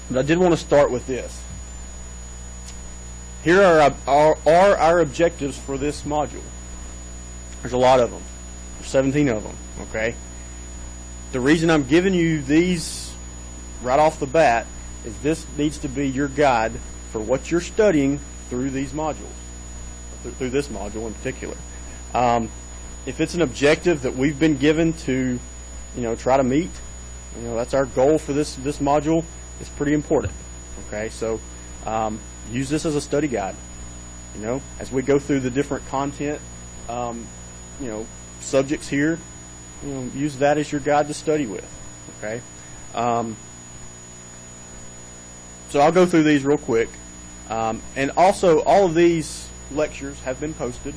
But I did want to start with this. Here are our objectives for this module. There's a lot of them. There's 17 of them, okay? The reason I'm giving you these right off the bat is this needs to be your guide for what you're studying through these modules, through this module in particular. If it's an objective that we've been given to, try to meet, that's our goal for this module, it's pretty important, okay? So use this as a study guide, as we go through the different content, subjects here, use that as your guide to study with, okay? So I'll go through these real quick, and also all of these lectures have been posted.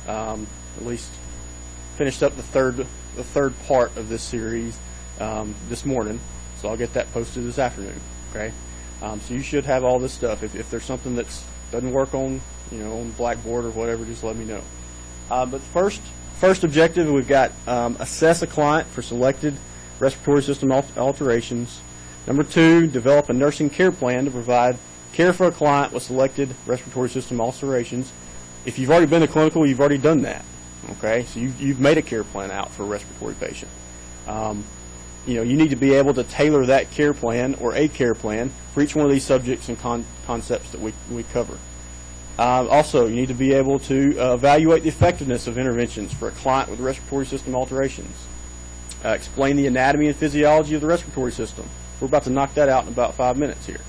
At least finished up the third part of this series this morning, so I'll get that posted this afternoon. Okay, so you should have all this stuff. If there's something that doesn't work on on Blackboard or whatever, just let me know. But first objective, we've got assess a client for selected respiratory system alterations. Number 2, develop a nursing care plan to provide care for a client with selected respiratory system alterations. If you've already been to clinical, you've already done that. Okay, so you've made a care plan out for a respiratory patient. You need to be able to tailor that care plan or a care plan for each one of these subjects and concepts that we cover. Also, you need to be able to evaluate the effectiveness of interventions for a client with respiratory system alterations. Explain the anatomy and physiology of the respiratory system. We're about to knock that out in about 5 minutes here.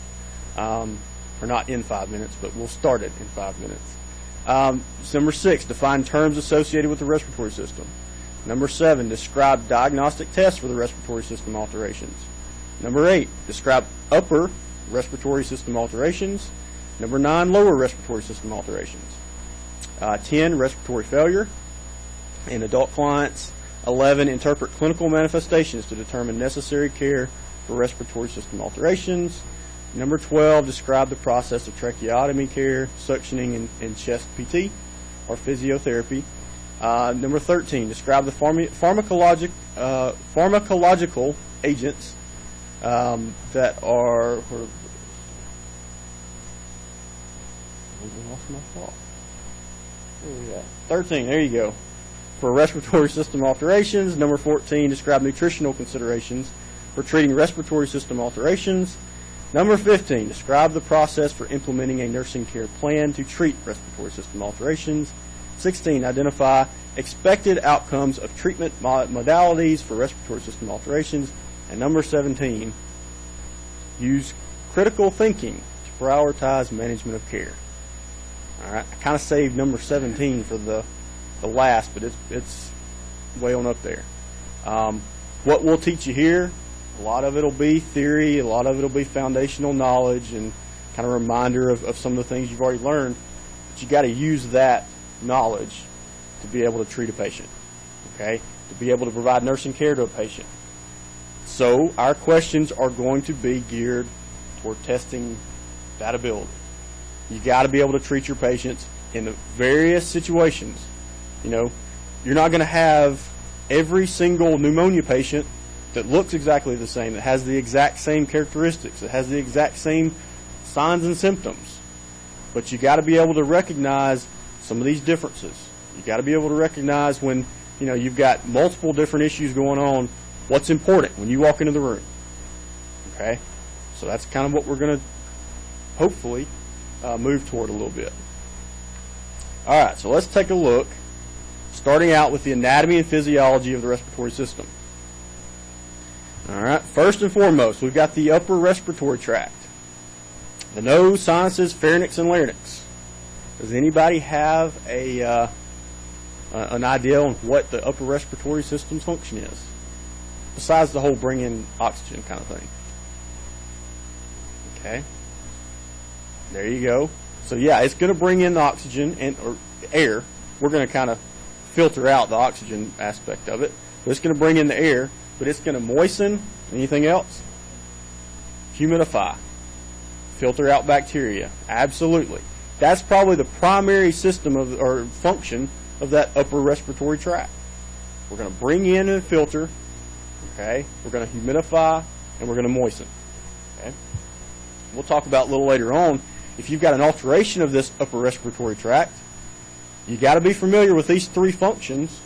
Or not in 5 minutes, but we'll start it in 5 minutes. Number 6, define terms associated with the respiratory system. Number 7, describe diagnostic tests for the respiratory system alterations. Number 8, describe upper respiratory system alterations. Number 9, lower respiratory system alterations. 10, respiratory failure in adult clients. 11, interpret clinical manifestations to determine necessary care for respiratory system alterations. Number 12, describe the process of tracheotomy care, suctioning, and chest PT or physiotherapy. Number 13, describe the pharmacological agents that are. I lost my thought. Where are we at? 13, there you go. For respiratory system alterations. Number 14, describe nutritional considerations for treating respiratory system alterations. Number 15, describe the process for implementing a nursing care plan to treat respiratory system alterations. 16, identify expected outcomes of treatment modalities for respiratory system alterations. And number 17, use critical thinking to prioritize management of care. All right, I kind of saved number 17 for the last, but it's way on up there. What we'll teach you here, a lot of it will be theory, a lot of it will be foundational knowledge and kind of reminder of some of the things you've already learned, but you got to use that knowledge to be able to treat a patient, okay, to be able to provide nursing care to a patient. So our questions are going to be geared toward testing that ability. You got to be able to treat your patients in the various situations. You're not going to have every single pneumonia patient that looks exactly the same, that has the exact same characteristics, that has the exact same signs and symptoms. But you got to be able to recognize some of these differences. You got to be able to recognize when you've got multiple different issues going on, what's important when you walk into the room. Okay, so that's kind of what we're going to hopefully move toward a little bit. All right, so let's take a look, starting out with the anatomy and physiology of the respiratory system. All right, first and foremost, we've got the upper respiratory tract, the nose, sinuses, pharynx, and larynx. Does anybody have an idea on what the upper respiratory system's function is, besides the whole bring in oxygen kind of thing? Okay, there you go. So yeah, it's going to bring in the oxygen or air. We're going to kind of filter out the oxygen aspect of it, but it's going to bring in the air, but it's going to moisten. Anything else? Humidify, filter out bacteria. Absolutely. That's probably the primary system or function of that upper respiratory tract. We're going to bring in and filter. Okay, we're going to humidify and we're going to moisten. Okay. we'll talk about a little later on, if you've got an alteration of this upper respiratory tract, you got to be familiar with these three functions,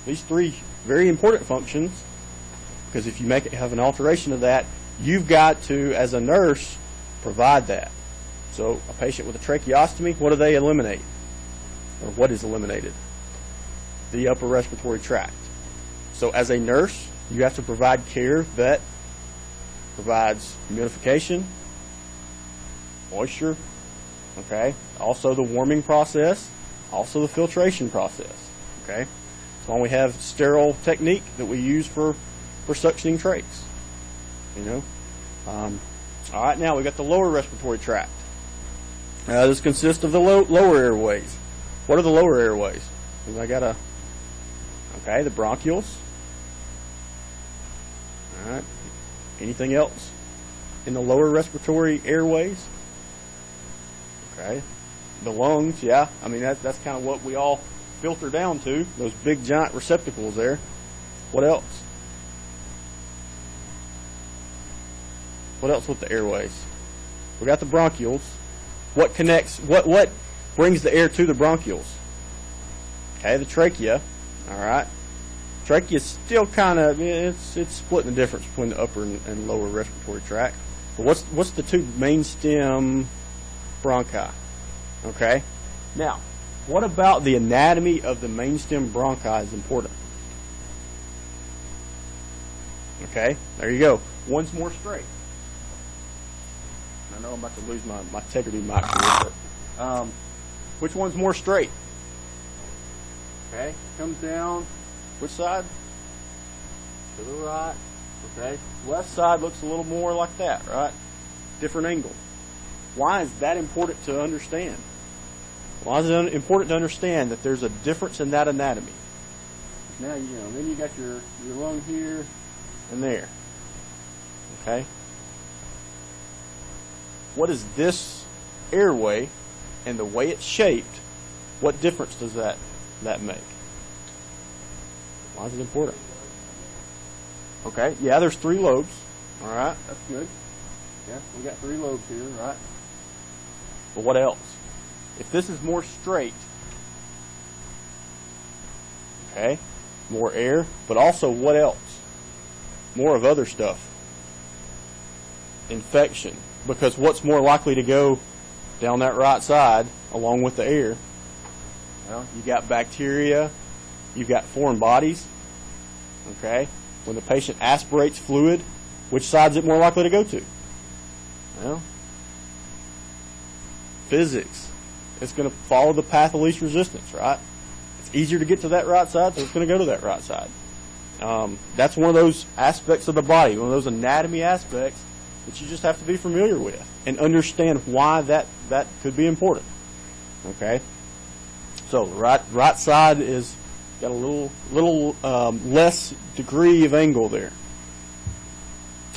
these three very important functions, because if you have an alteration of that, you've got to, as a nurse, provide that. So a patient with a tracheostomy, what do they eliminate? Or what is eliminated? The upper respiratory tract. So as a nurse, you have to provide care that provides humidification, moisture, okay, also the warming process, also the filtration process, okay. That's why we have sterile technique that we use for suctioning trachs, you know. All right, now we got the lower respiratory tract. This consists of the lower airways. What are the lower airways? I got the bronchioles. All right. Anything else in the lower respiratory airways? Okay. The lungs, yeah. I mean, that's kind of what we all filter down to, those big giant receptacles there. What else? What else with the airways? We got the bronchioles. What connects, what brings the air to the bronchioles? Okay, the trachea. All right. Trachea is still kind of, it's splitting the difference between the upper and lower respiratory tract. But what's the two main stem bronchi? Okay. Now, what about the anatomy of the main stem bronchi is important? Okay, there you go. One's more straight. I know I'm about to lose my integrity mic here, but which one's more straight? Okay, comes down. Which side? To the right. Okay. Left side looks a little more like that, right? Different angle. Why is that important to understand? Why is it important to understand that there's a difference in that anatomy? Now, then you got your lung here and there. Okay. What is this airway and the way it's shaped? What difference does that make? Why is it important? Okay, yeah, there's 3 lobes. All right, that's good. Yeah, we got 3 lobes here, right? But what else? If this is more straight, okay, more air, but also what else? More of other stuff. Infection. Because what's more likely to go down that right side along with the air? Well, you got bacteria, you've got foreign bodies. Okay? When the patient aspirates fluid, which side is it more likely to go to? Well, physics. It's going to follow the path of least resistance, right? It's easier to get to that right side, so it's going to go to that right side. That's one of those aspects of the body, one of those anatomy aspects that you just have to be familiar with and understand why that could be important. Okay? So the right side is got a little less degree of angle there.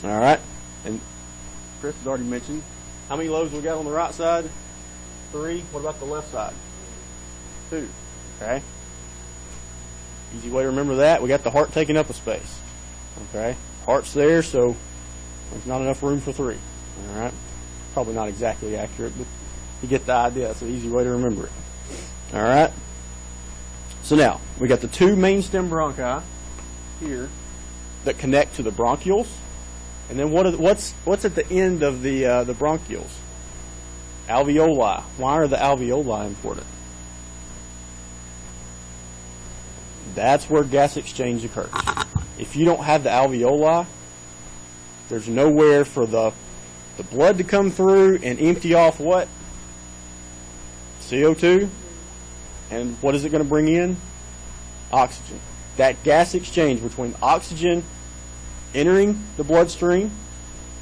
All right, and Chris has already mentioned how many lobes we got on the right side? 3. What about the left side? 2. Okay. Easy way to remember that. We got the heart taking up a space. Okay, heart's there, so there's not enough room for 3. All right, probably not exactly accurate, but you get the idea. It's an easy way to remember it. All right. So now, we got the 2 main stem bronchi here that connect to the bronchioles. And then what's at the end of the bronchioles? Alveoli. Why are the alveoli important? That's where gas exchange occurs. If you don't have the alveoli, there's nowhere for the blood to come through and empty off what? CO2. And what is it going to bring in? Oxygen. That gas exchange between oxygen entering the bloodstream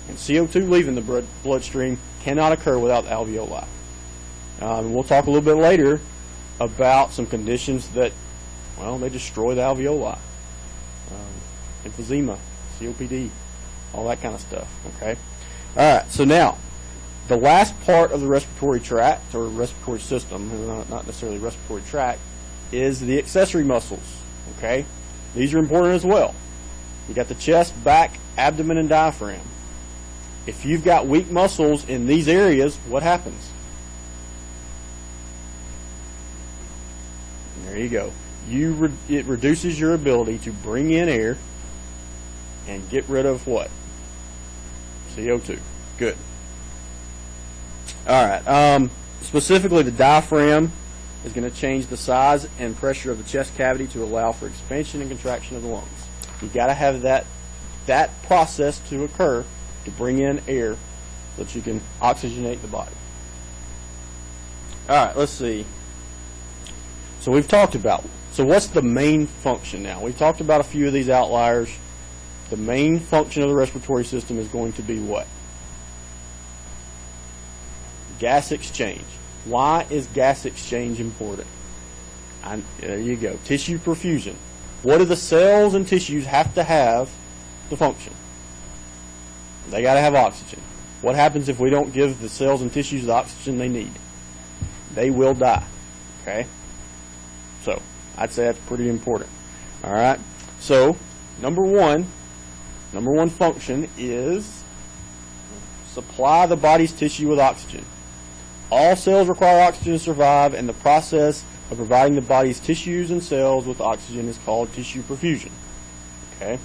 and CO2 leaving the bloodstream cannot occur without the alveoli. We'll talk a little bit later about some conditions that, well, they destroy the alveoli. Emphysema, COPD, all that kind of stuff. Okay. All right. So now, the last part of the respiratory tract, or respiratory system, not necessarily respiratory tract, is the accessory muscles. Okay? These are important as well. You got the chest, back, abdomen, and diaphragm. If you've got weak muscles in these areas, what happens? There you go. It reduces your ability to bring in air and get rid of what? CO2. Good. All right. Specifically, the diaphragm is going to change the size and pressure of the chest cavity to allow for expansion and contraction of the lungs. You've got to have that process to occur to bring in air so that you can oxygenate the body. All right, let's see. So we've talked about, so what's the main function now? We've talked about a few of these outliers. The main function of the respiratory system is going to be what? Gas exchange. Why is gas exchange important? There you go. Tissue perfusion. What do the cells and tissues have to function? They got to have oxygen. What happens if we don't give the cells and tissues the oxygen they need? They will die. Okay? So, I'd say that's pretty important. All right? So, number one function is supply the body's tissue with oxygen. All cells require oxygen to survive, and the process of providing the body's tissues and cells with oxygen is called tissue perfusion. Okay?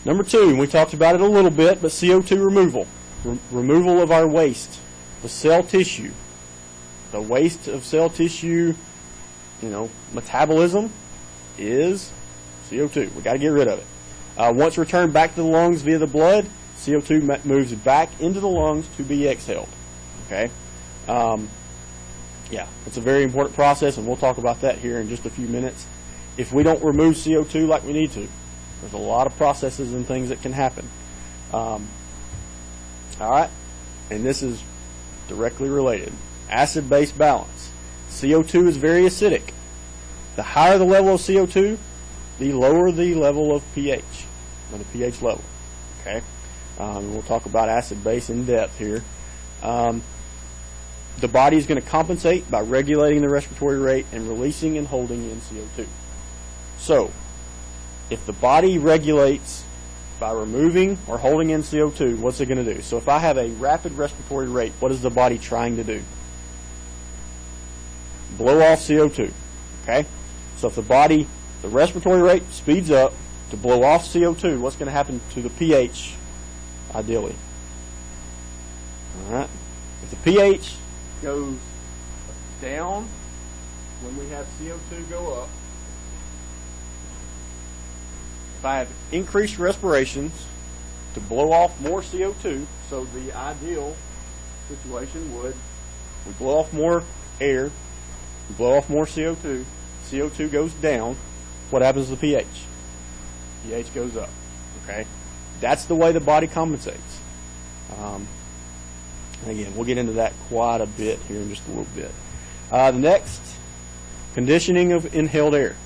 Number two, and we talked about it a little bit, but CO2 removal. Removal of our waste. The cell tissue. The waste of cell tissue, metabolism is CO2. We've got to get rid of it. Once returned back to the lungs via the blood, CO2 moves back into the lungs to be exhaled. Okay? Yeah, it's a very important process, and we'll talk about that here in just a few minutes. If we don't remove CO2 like we need to, there's a lot of processes and things that can happen. All right? And this is directly related. Acid-base balance. CO2 is very acidic. The higher the level of CO2, the lower the level of pH, or the pH level. Okay? We'll talk about acid-base in depth here. The body is going to compensate by regulating the respiratory rate and releasing and holding in CO2. So, if the body regulates by removing or holding in CO2, what's it going to do? So if I have a rapid respiratory rate, what is the body trying to do? Blow off CO2. Okay? So if the respiratory rate speeds up to blow off CO2, what's going to happen to the pH, ideally? All right? If the pH goes down when we have CO2 go up, if I have increased respirations to blow off more CO2, so the ideal situation would, we blow off more air, we blow off more CO2, CO2 goes down, what happens to the pH? pH goes up. Okay? That's the way the body compensates. Again, we'll get into that quite a bit here in just a little bit. The next, conditioning of inhaled air.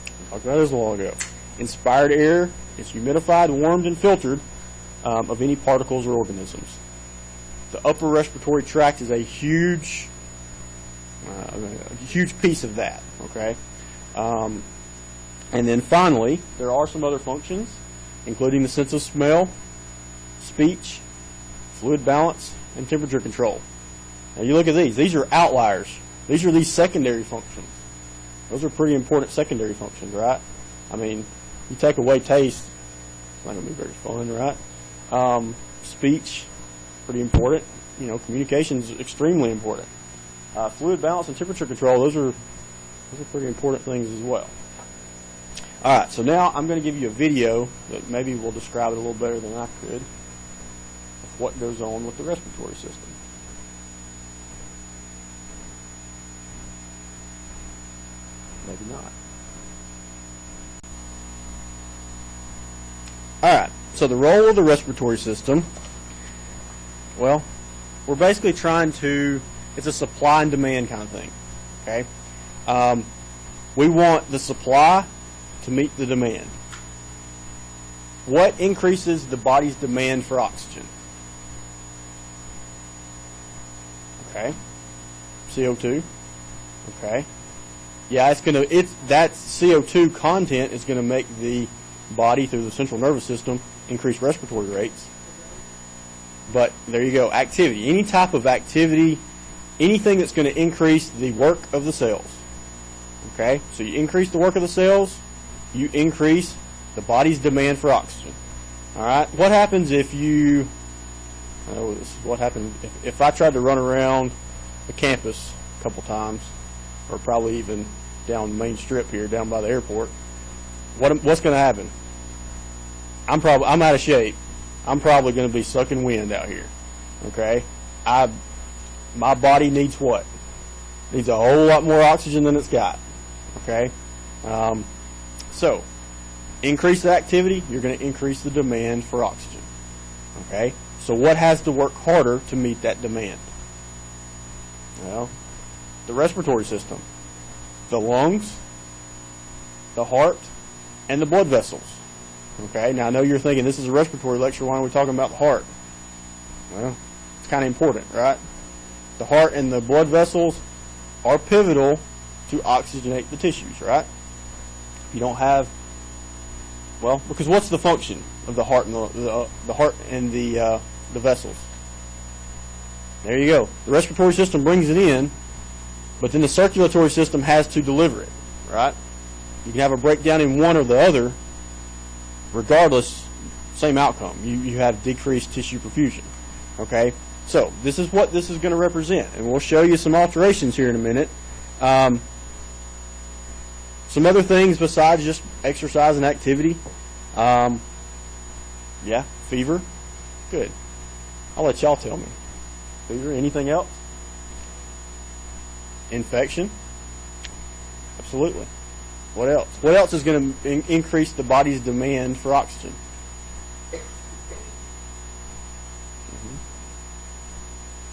We talked about this a while ago. Inspired air is humidified, warmed, and filtered of any particles or organisms. The upper respiratory tract is a huge piece of that. Okay, and then finally, there are some other functions, including the sense of smell, speech, fluid balance, and temperature control. Now you look at these. These are outliers. These are these secondary functions. Those are pretty important secondary functions, right? I mean, you take away taste, it's not going to be very fun, right? Speech, pretty important. Communication is extremely important. Fluid balance and temperature control, those are pretty important things as well. All right, so now I'm going to give you a video that maybe will describe it a little better than I could of what goes on with the respiratory system. Maybe not. All right, so the role of the respiratory system, well, we're basically trying to, it's a supply and demand kind of thing, okay? We want the supply to meet the demand. What increases the body's demand for oxygen? Okay. CO2. Okay. Yeah, that CO2 content is going to make the body through the central nervous system increase respiratory rates. But there you go, activity. Any type of activity, anything that's going to increase the work of the cells. Okay, so you increase the work of the cells, you increase the body's demand for oxygen. All right, what happens if you, this is what happened if I tried to run around the campus a couple times, or probably even down Main Strip here, down by the airport. What's going to happen? I'm out of shape. I'm probably going to be sucking wind out here. Okay, my body needs what? Needs a whole lot more oxygen than it's got. Okay, so increase the activity, you're going to increase the demand for oxygen. Okay, so what has to work harder to meet that demand? Well, the respiratory system, the lungs, the heart, and the blood vessels. Okay, now I know you're thinking this is a respiratory lecture, why are we talking about the heart? Well, it's kind of important, right? The heart and the blood vessels are pivotal to oxygenate the tissues, right? If you don't have, well, because what's the function of the heart and the heart and the vessels? There you go. The respiratory system brings it in, but then the circulatory system has to deliver it, right? You can have a breakdown in one or the other, regardless, same outcome. You have decreased tissue perfusion. Okay, so this is what this is going to represent, and we'll show you some alterations here in a minute. Some other things besides just exercise and activity. Yeah, fever. Good. I'll let y'all tell me. Fever. Anything else? Infection. Absolutely. What else? What else is going to increase the body's demand for oxygen?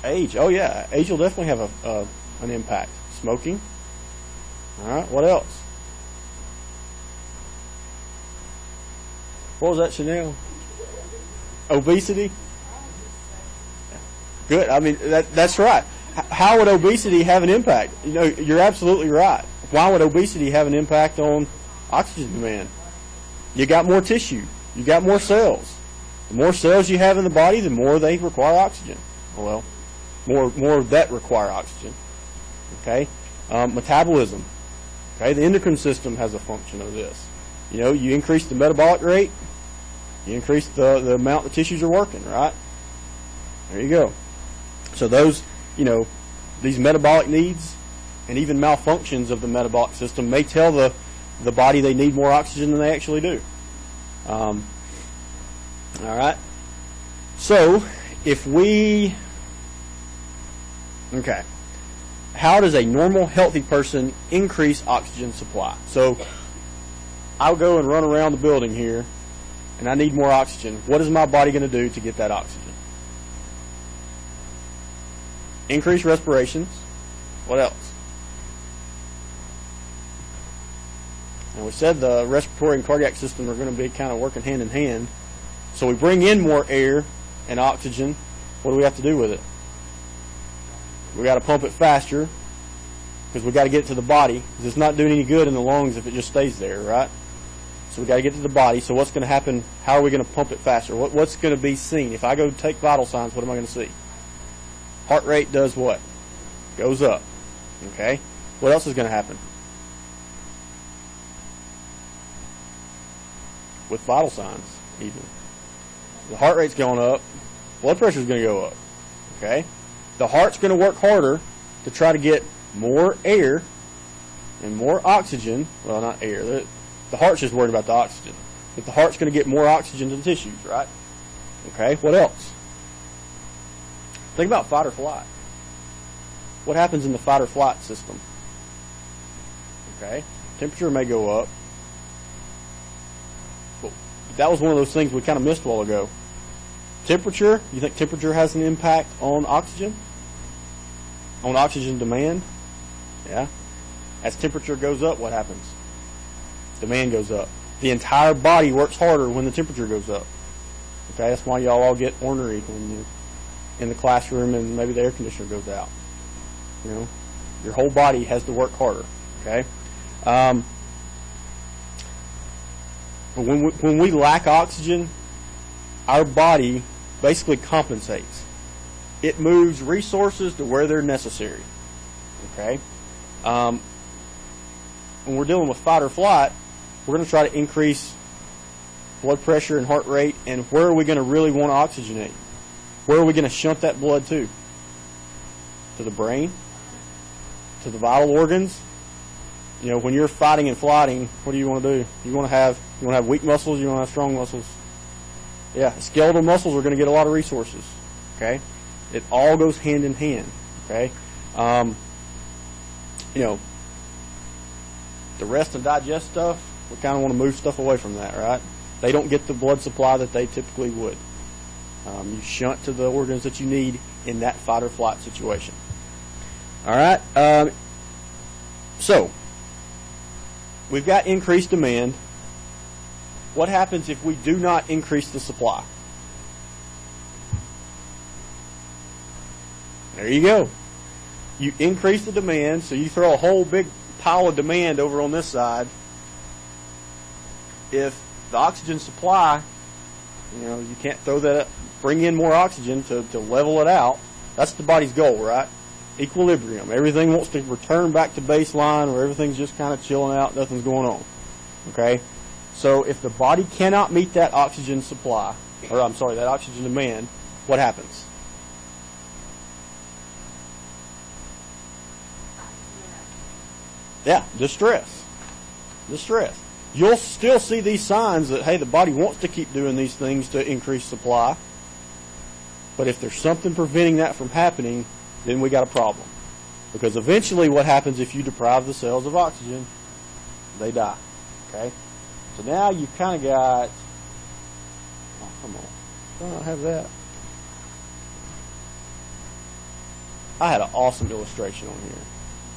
Age. Oh yeah, age will definitely have an impact. Smoking. All right. What else? What was that, Chanel? Obesity. Good. I mean, that's right. How would obesity have an impact? You know, you're absolutely right. Why would obesity have an impact on oxygen demand? You got more tissue. You got more cells. The more cells you have in the body, the more they require oxygen. Well, more of that require oxygen. Okay, metabolism. Okay, the endocrine system has a function of this. You know, you increase the metabolic rate, you increase the amount the tissues are working. Right. There you go. So those, you know, these metabolic needs and even malfunctions of the metabolic system may tell the body they need more oxygen than they actually do. All right. So if we, okay, how does a normal healthy person increase oxygen supply? So I'll go and run around the building here and I need more oxygen. What is my body going to do to get that oxygen? Increase respirations. What else? And we said the respiratory and cardiac system are going to be kind of working hand in hand. So we bring in more air and oxygen. What do we have to do with it? We got to pump it faster because we got to get it to the body, because it's not doing any good in the lungs if it just stays there, right? So we got to get to the body. So what's going to happen? How are we going to pump it faster? What's going to be seen? If I go take vital signs, what am I going to see? Heart rate does what? Goes up. Okay? What else is going to happen? With vital signs, even. The heart rate's going up. Blood pressure's going to go up. Okay? The heart's going to work harder to try to get more air and more oxygen. Well, not air. The heart's just worried about the oxygen. But the heart's going to get more oxygen to the tissues, right? Okay? What else? Think about fight or flight. What happens in the fight or flight system? Okay, temperature may go up. But that was one of those things we kind of missed a while ago. Temperature, you think temperature has an impact on oxygen? On oxygen demand? Yeah. As temperature goes up, what happens? Demand goes up. The entire body works harder when the temperature goes up. Okay, that's why y'all all get ornery when you're in the classroom and maybe the air conditioner goes out. You know, your whole body has to work harder. Okay, but when we lack oxygen, our body basically compensates. It moves resources to where they're necessary. Okay? When we're dealing with fight or flight, we're going to try to increase blood pressure and heart rate, and where are we going to really want to oxygenate? Where are we going to shunt that blood to? To the brain? To the vital organs? You know, when you're fighting and flighting, what do you want to do? You want to have weak muscles, you want to have strong muscles? Yeah, skeletal muscles are going to get a lot of resources. Okay? It all goes hand in hand. Okay? You know, the rest and digest stuff, we kind of want to move stuff away from that, right? They don't get the blood supply that they typically would. You shunt to the organs that you need in that fight or flight situation. All right? So, we've got increased demand. What happens if we do not increase the supply? There you go. You increase the demand, so you throw a whole big pile of demand over on this side. If the oxygen supply, you know, you can't throw that up, bring in more oxygen to level it out. That's the body's goal, right? Equilibrium. Everything wants to return back to baseline where everything's just kind of chilling out, nothing's going on. Okay? So if the body cannot meet that oxygen supply, or I'm sorry, that oxygen demand, what happens? Yeah, distress. Distress. You'll still see these signs that, hey, the body wants to keep doing these things to increase supply. But if there's something preventing that from happening, then we got a problem. Because eventually what happens if you deprive the cells of oxygen? They die. Okay? So now you've kind of got, oh, come on. Do I not have that? I had an awesome illustration on here.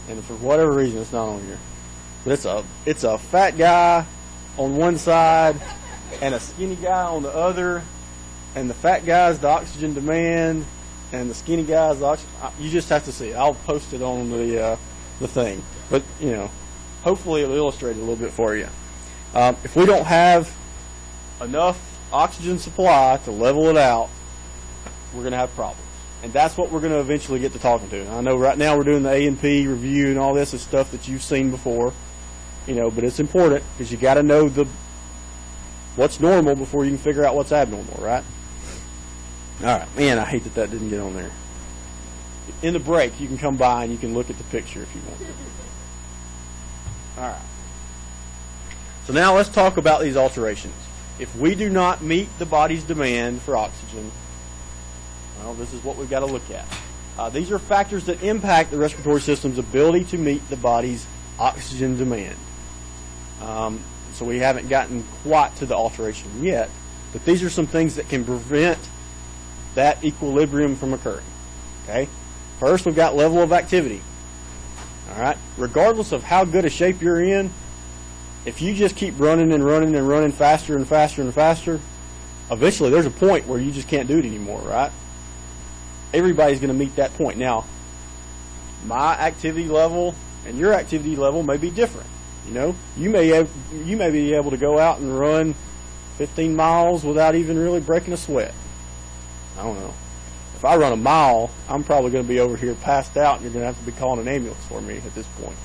And for whatever reason, it's not on here. But it's a fat guy on one side and a skinny guy on the other. And the fat guy's the oxygen demand, and the skinny guy's the oxygen. You just have to see it. I'll post it on the thing. But, you know, hopefully it'll illustrate it a little bit for you. If we don't have enough oxygen supply to level it out, we're going to have problems. And that's what we're going to eventually get to talking to. I know right now we're doing the A&P review and all this is stuff that you've seen before, you know, but it's important because you got to know what's normal before you can figure out what's abnormal, right? All right, man, I hate that didn't get on there. In the break, you can come by and you can look at the picture if you want. All right. So now let's talk about these alterations. If we do not meet the body's demand for oxygen, well, this is what we've got to look at. These are factors that impact the respiratory system's ability to meet the body's oxygen demand. So we haven't gotten quite to the alteration yet, but these are some things that can prevent that equilibrium from occurring. Okay? First, we've got level of activity. All right? Regardless of how good a shape you're in, if you just keep running and running and running faster and faster and faster, eventually there's a point where you just can't do it anymore, right? Everybody's going to meet that point. Now, my activity level and your activity level may be different. You know, you may be able to go out and run 15 miles without even really breaking a sweat. I don't know. If I run a mile, I'm probably going to be over here passed out, and you're going to have to be calling an ambulance for me at this point.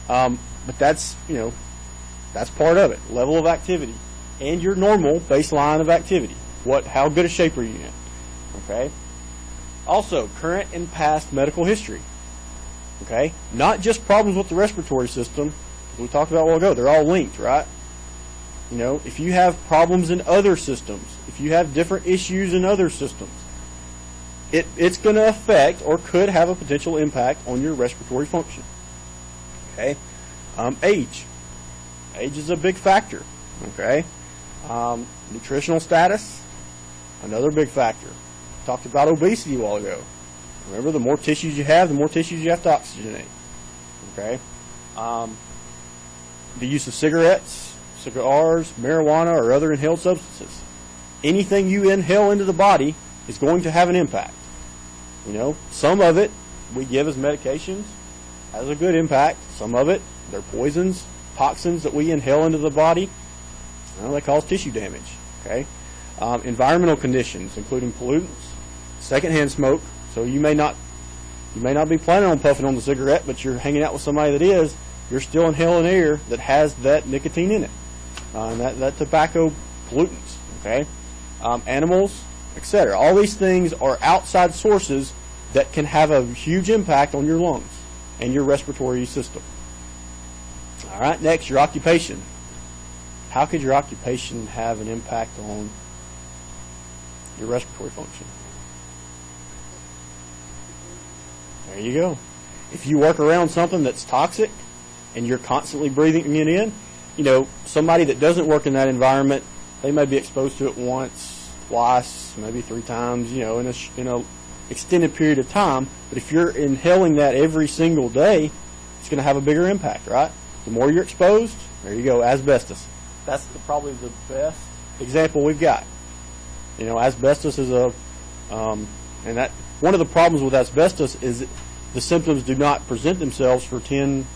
But that's, you know, that's part of it. Level of activity and your normal baseline of activity. How good a shape are you in? Okay. Also, current and past medical history. Okay? Not just problems with the respiratory system. We talked about a while ago. They're all linked, right? You know, if you have problems in other systems, if you have different issues in other systems, it's going to affect or could have a potential impact on your respiratory function. Okay? Age. Age is a big factor. Okay? Nutritional status, another big factor. Talked about obesity a while ago. Remember, the more tissues you have, the more tissues you have to oxygenate. Okay? The use of cigarettes, cigars, marijuana, or other inhaled substances. Anything you inhale into the body is going to have an impact. You know, some of it we give as medications, has a good impact. Some of it, they're poisons, toxins that we inhale into the body. Well, they cause tissue damage. Okay? Environmental conditions, including pollutants, secondhand smoke. So you may not be planning on puffing on the cigarette, but you're hanging out with somebody that is. You're still inhaling air that has that nicotine in it, and that tobacco pollutants. Okay, animals, etc. All these things are outside sources that can have a huge impact on your lungs and your respiratory system. All right, next, your occupation. How could your occupation have an impact on your respiratory function? There you go. If you work around something that's toxic and you're constantly breathing it in, you know, somebody that doesn't work in that environment, they may be exposed to it once, twice, maybe 3 times, you know, in a extended period of time. But if you're inhaling that every single day, it's going to have a bigger impact, right? The more you're exposed, there you go, asbestos. That's probably the best example we've got. You know, asbestos is and that one of the problems with asbestos is the symptoms do not present themselves for 10,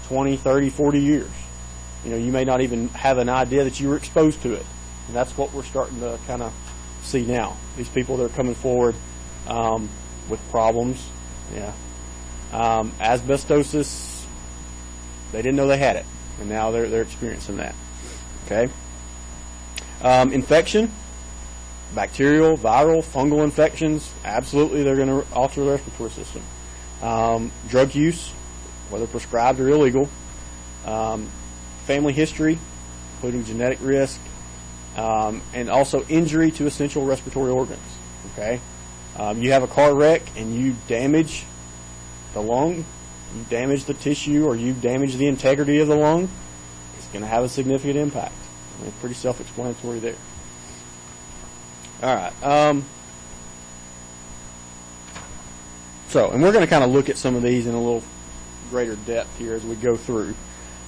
20, 30, 40 years. You know, you may not even have an idea that you were exposed to it. And that's what we're starting to kind of see now. These people that are coming forward with problems. Yeah. Asbestosis, they didn't know they had it, and now they're experiencing that. Okay. Infection, bacterial, viral, fungal infections, absolutely they're going to alter the respiratory system. Drug use, whether prescribed or illegal. Family history, including genetic risk, and also injury to essential respiratory organs. Okay. You have a car wreck and you damage the lung, you damage the tissue, or you damage the integrity of the lung, it's going to have a significant impact. I mean, pretty self-explanatory there. All right. And we're going to kind of look at some of these in a little greater depth here as we go through.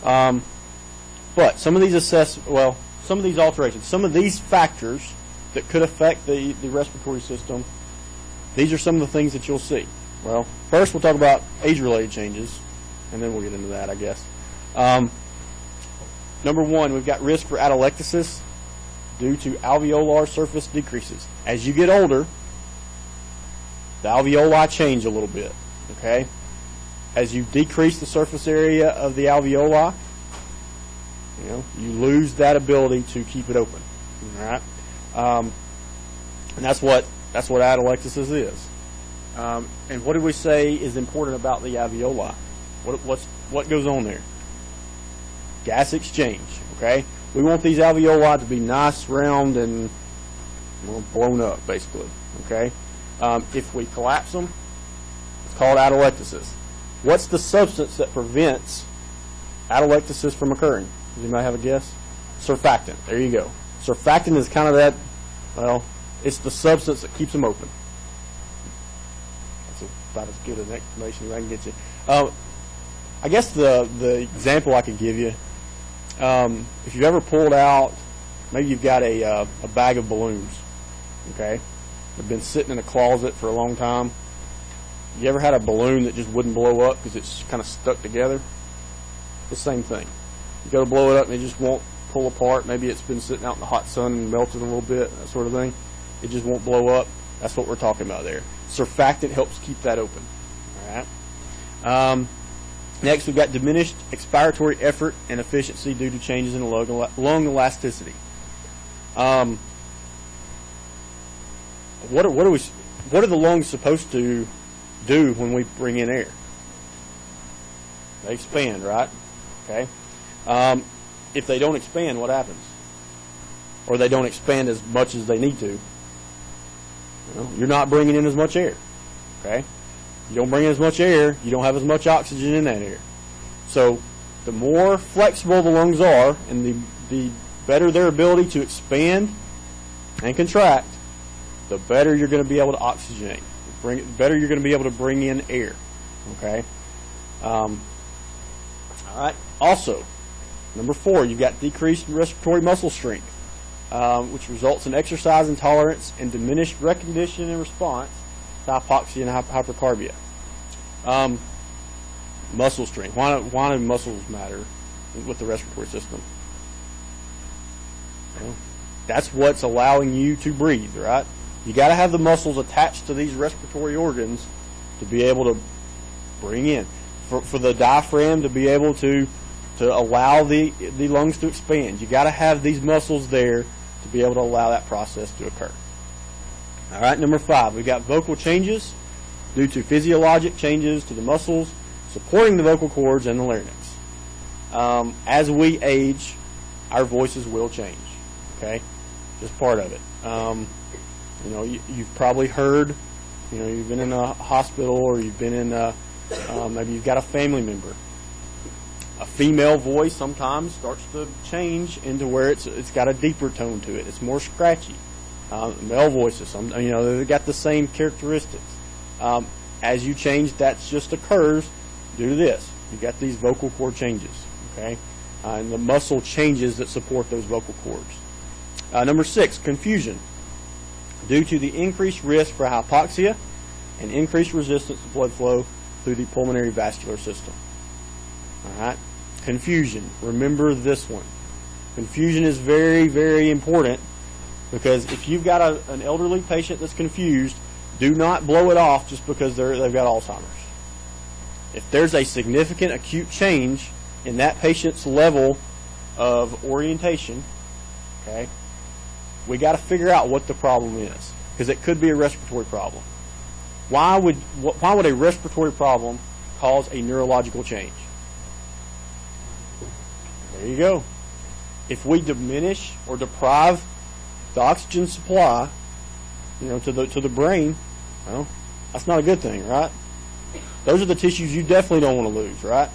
But some of these some of these alterations, some of these factors that could affect the respiratory system, these are some of the things that you'll see. Well, first we'll talk about age-related changes, and then we'll get into that, I guess. Number 1, we've got risk for atelectasis due to alveolar surface decreases. As you get older, the alveoli change a little bit, okay? As you decrease the surface area of the alveoli, you know, you lose that ability to keep it open, all right? And that's what atelectasis is. And what did we say is important about the alveoli? What goes on there? Gas exchange, okay? We want these alveoli to be nice, round, and blown up, basically, okay? If we collapse them, it's called atelectasis. What's the substance that prevents atelectasis from occurring? Does anybody have a guess? Surfactant. There you go. Surfactant is kind of that, well, it's the substance that keeps them open. That's about as good an explanation as I can get you. I guess the example I could give you, if you've ever pulled out, maybe you've got a bag of balloons, okay? They've been sitting in a closet for a long time. You ever had a balloon that just wouldn't blow up because it's kind of stuck together? The same thing. You go to blow it up and it just won't pull apart. Maybe it's been sitting out in the hot sun and melted a little bit, that sort of thing. It just won't blow up. That's what we're talking about there. Surfactant helps keep that open. All right. Next, we've got diminished expiratory effort and efficiency due to changes in lung elasticity. What are the lungs supposed to do when we bring in air? They expand, right? Okay. If they don't expand, what happens? Or they don't expand as much as they need to. You're not bringing in as much air. Okay. You don't bring in as much air, you don't have as much oxygen in that air. So the more flexible the lungs are and the better their ability to expand and contract, the better you're going to be able to oxygenate. Better you're going to be able to bring in air. Okay? All right. Also, number 4, you've got decreased respiratory muscle strength, which results in exercise intolerance and diminished recognition and response to hypoxia and hypercarbia. Muscle strength. Why do muscles matter with the respiratory system? Well, That's what's allowing you to breathe, right? You got to have the muscles attached to these respiratory organs to be able to bring in. For the diaphragm to be able to allow the lungs to expand, you got to have these muscles there to be able to allow that process to occur. All right, number 5, we've got vocal changes due to physiologic changes to the muscles supporting the vocal cords and the larynx. As we age, our voices will change. Okay, just part of it. You know, you've probably heard, you know, you've been in a hospital, or you've been in maybe you've got a family member. A female voice sometimes starts to change into where it's got a deeper tone to it. It's more scratchy. Male voices, you know, they've got the same characteristics. As you change, that just occurs due to this. You've got these vocal cord changes, okay, and the muscle changes that support those vocal cords. Number 6, confusion. Due to the increased risk for hypoxia and increased resistance to blood flow through the pulmonary vascular system. All right, confusion. Remember this one. Confusion is very, very important, because if you've got an elderly patient that's confused, do not blow it off just because they've got Alzheimer's. If there's a significant acute change in that patient's level of orientation, okay, we got to figure out what the problem is, because it could be a respiratory problem. Why would a respiratory problem cause a neurological change? There you go. If we diminish or deprive the oxygen supply, you know, to the brain, well, that's not a good thing, right? Those are the tissues you definitely don't want to lose, right?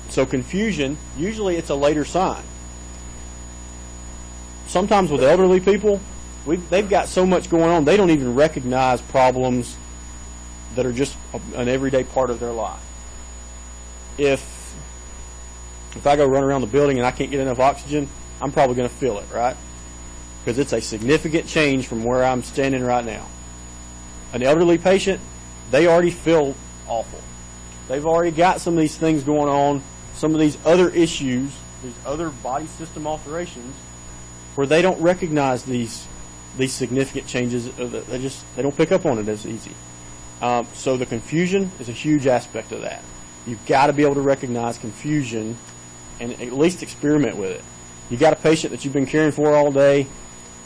So confusion, usually it's a later sign. Sometimes with elderly people, they've got so much going on, they don't even recognize problems that are just an everyday part of their life. If I go run around the building and I can't get enough oxygen, I'm probably going to feel it, right? Because it's a significant change from where I'm standing right now. An elderly patient, they already feel awful. They've already got some of these things going on, some of these other issues, these other body system alterations, where they don't recognize these significant changes. They don't pick up on it as easy. So the confusion is a huge aspect of that. You've got to be able to recognize confusion and at least experiment with it. You got a patient that you've been caring for all day,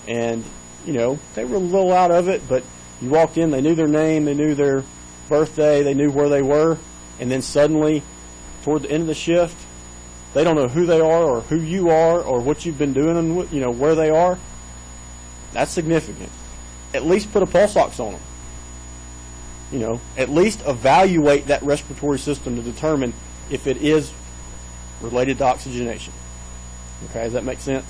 and you know they were a little out of it, but you walked in, they knew their name, they knew their birthday, they knew where they were, and then suddenly, toward the end of the shift, they don't know who they are or who you are or what you've been doing and you know where they are. That's significant. At least put a pulse ox on them. You know, at least evaluate that respiratory system to determine if it is related to oxygenation. Okay, does that make sense?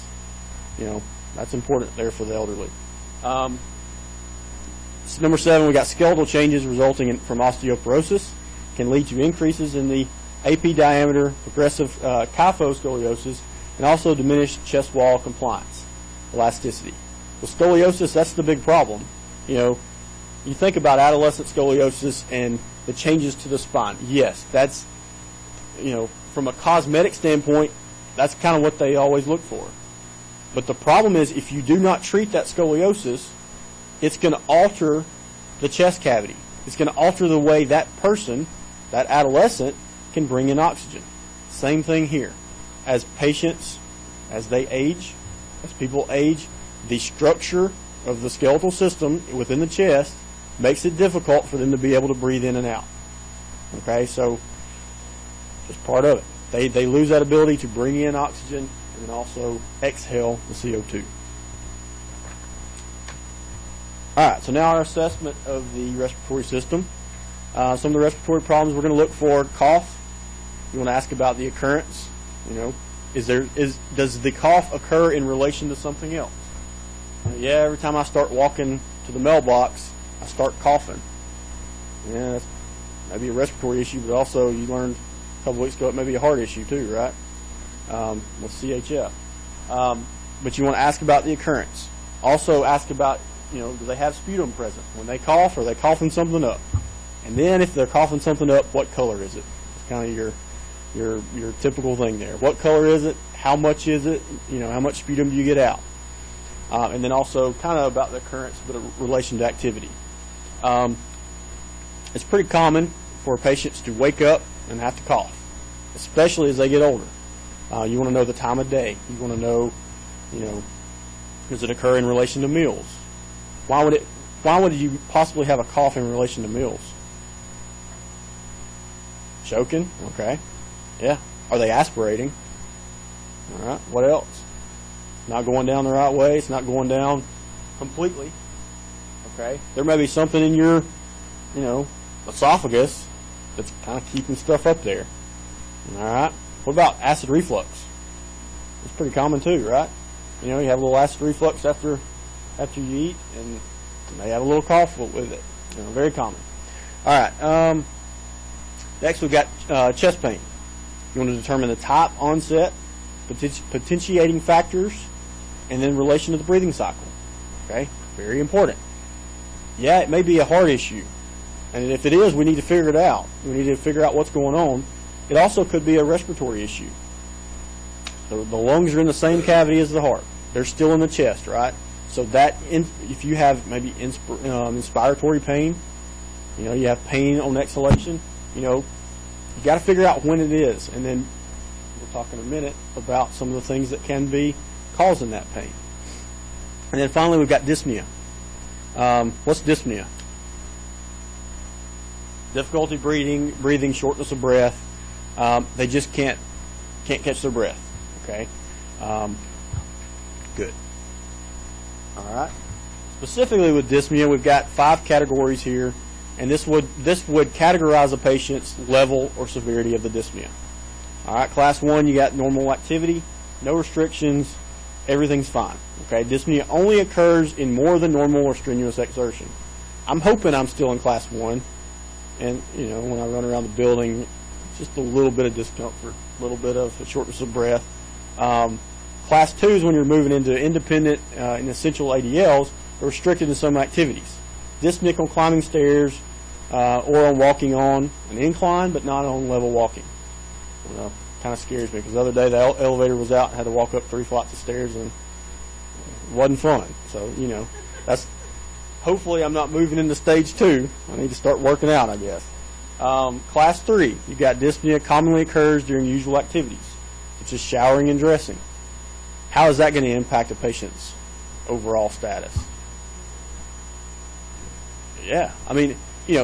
You know, that's important there for the elderly. So number 7, we got skeletal changes resulting from osteoporosis. Can lead to increases in the AP diameter, progressive kyphoscoliosis, and also diminished chest wall compliance, elasticity. With scoliosis, that's the big problem. You know, you think about adolescent scoliosis and the changes to the spine. Yes, that's, you know, from a cosmetic standpoint, that's kind of what they always look for. But the problem is, if you do not treat that scoliosis, it's going to alter the chest cavity. It's going to alter the way that person, that adolescent, can bring in oxygen. Same thing here. As patients, as they age, as people age, the structure of the skeletal system within the chest makes it difficult for them to be able to breathe in and out. Okay, so just part of it. They lose that ability to bring in oxygen and then also exhale the CO2. All right, so now our assessment of the respiratory system. Some of the respiratory problems we're going to look for: cough. You want to ask about the occurrence. You know, does the cough occur in relation to something else? Yeah, every time I start walking to the mailbox, I start coughing. Yeah, that's maybe a respiratory issue, but also you learned a couple weeks ago it may be a heart issue too, right? With CHF. But you want to ask about the occurrence. Also ask about, you know, do they have sputum present? When they cough, are they coughing something up? And then if they're coughing something up, what color is it? It's kind of your typical thing there. What color is it? How much is it? You know, how much sputum do you get out? and then also kind of about the occurrence, but a relation to activity. It's pretty common for patients to wake up and have to cough, especially as they get older. You want to know the time of day. You want to know, does it occur in relation to meals? Why would you possibly have a cough in relation to meals? Choking? Okay. Yeah. Are they aspirating? All right. What else? Not going down the right way. It's not going down completely. Okay. There may be something in your, esophagus that's kind of keeping stuff up there. All right. What about acid reflux? It's pretty common too, right? You have a little acid reflux after you eat, and they have a little cough with it. Very common. All right. Next, we've got chest pain. You want to determine the type, onset, potentiating factors, and then relation to the breathing cycle. Okay, very important. Yeah, it may be a heart issue, and if it is, we need to figure it out. We need to figure out what's going on. It also could be a respiratory issue. The lungs are in the same cavity as the heart. They're still in the chest, right? So if you have maybe inspiratory pain, you have pain on exhalation, you got to figure out when it is, and then we'll talk in a minute about some of the things that can be causing that pain. And then finally, we've got dyspnea. What's dyspnea? Difficulty breathing, shortness of breath. They just can't catch their breath. Okay. Good. All right. Specifically with dyspnea, we've got 5 categories here, and this would categorize a patient's level or severity of the dyspnea. All right. Class 1, you got normal activity, no restrictions, everything's fine. Okay. Dyspnea only occurs in more than normal or strenuous exertion. I'm hoping I'm still in class 1, and when I run around the building, just a little bit of discomfort, a little bit of shortness of breath. Class 2 is when you're moving into independent and essential ADLs, or restricted to some activities. Dyspneic on climbing stairs or on walking on an incline, but not on level walking. Kind of scares me, because the other day the elevator was out and had to walk up 3 flights of stairs, and it wasn't fun. So, that's hopefully I'm not moving into stage 2. I need to start working out, I guess. Class 3, you've got dyspnea commonly occurs during usual activities, such as showering and dressing. How is that going to impact a patient's overall status? Yeah, I mean,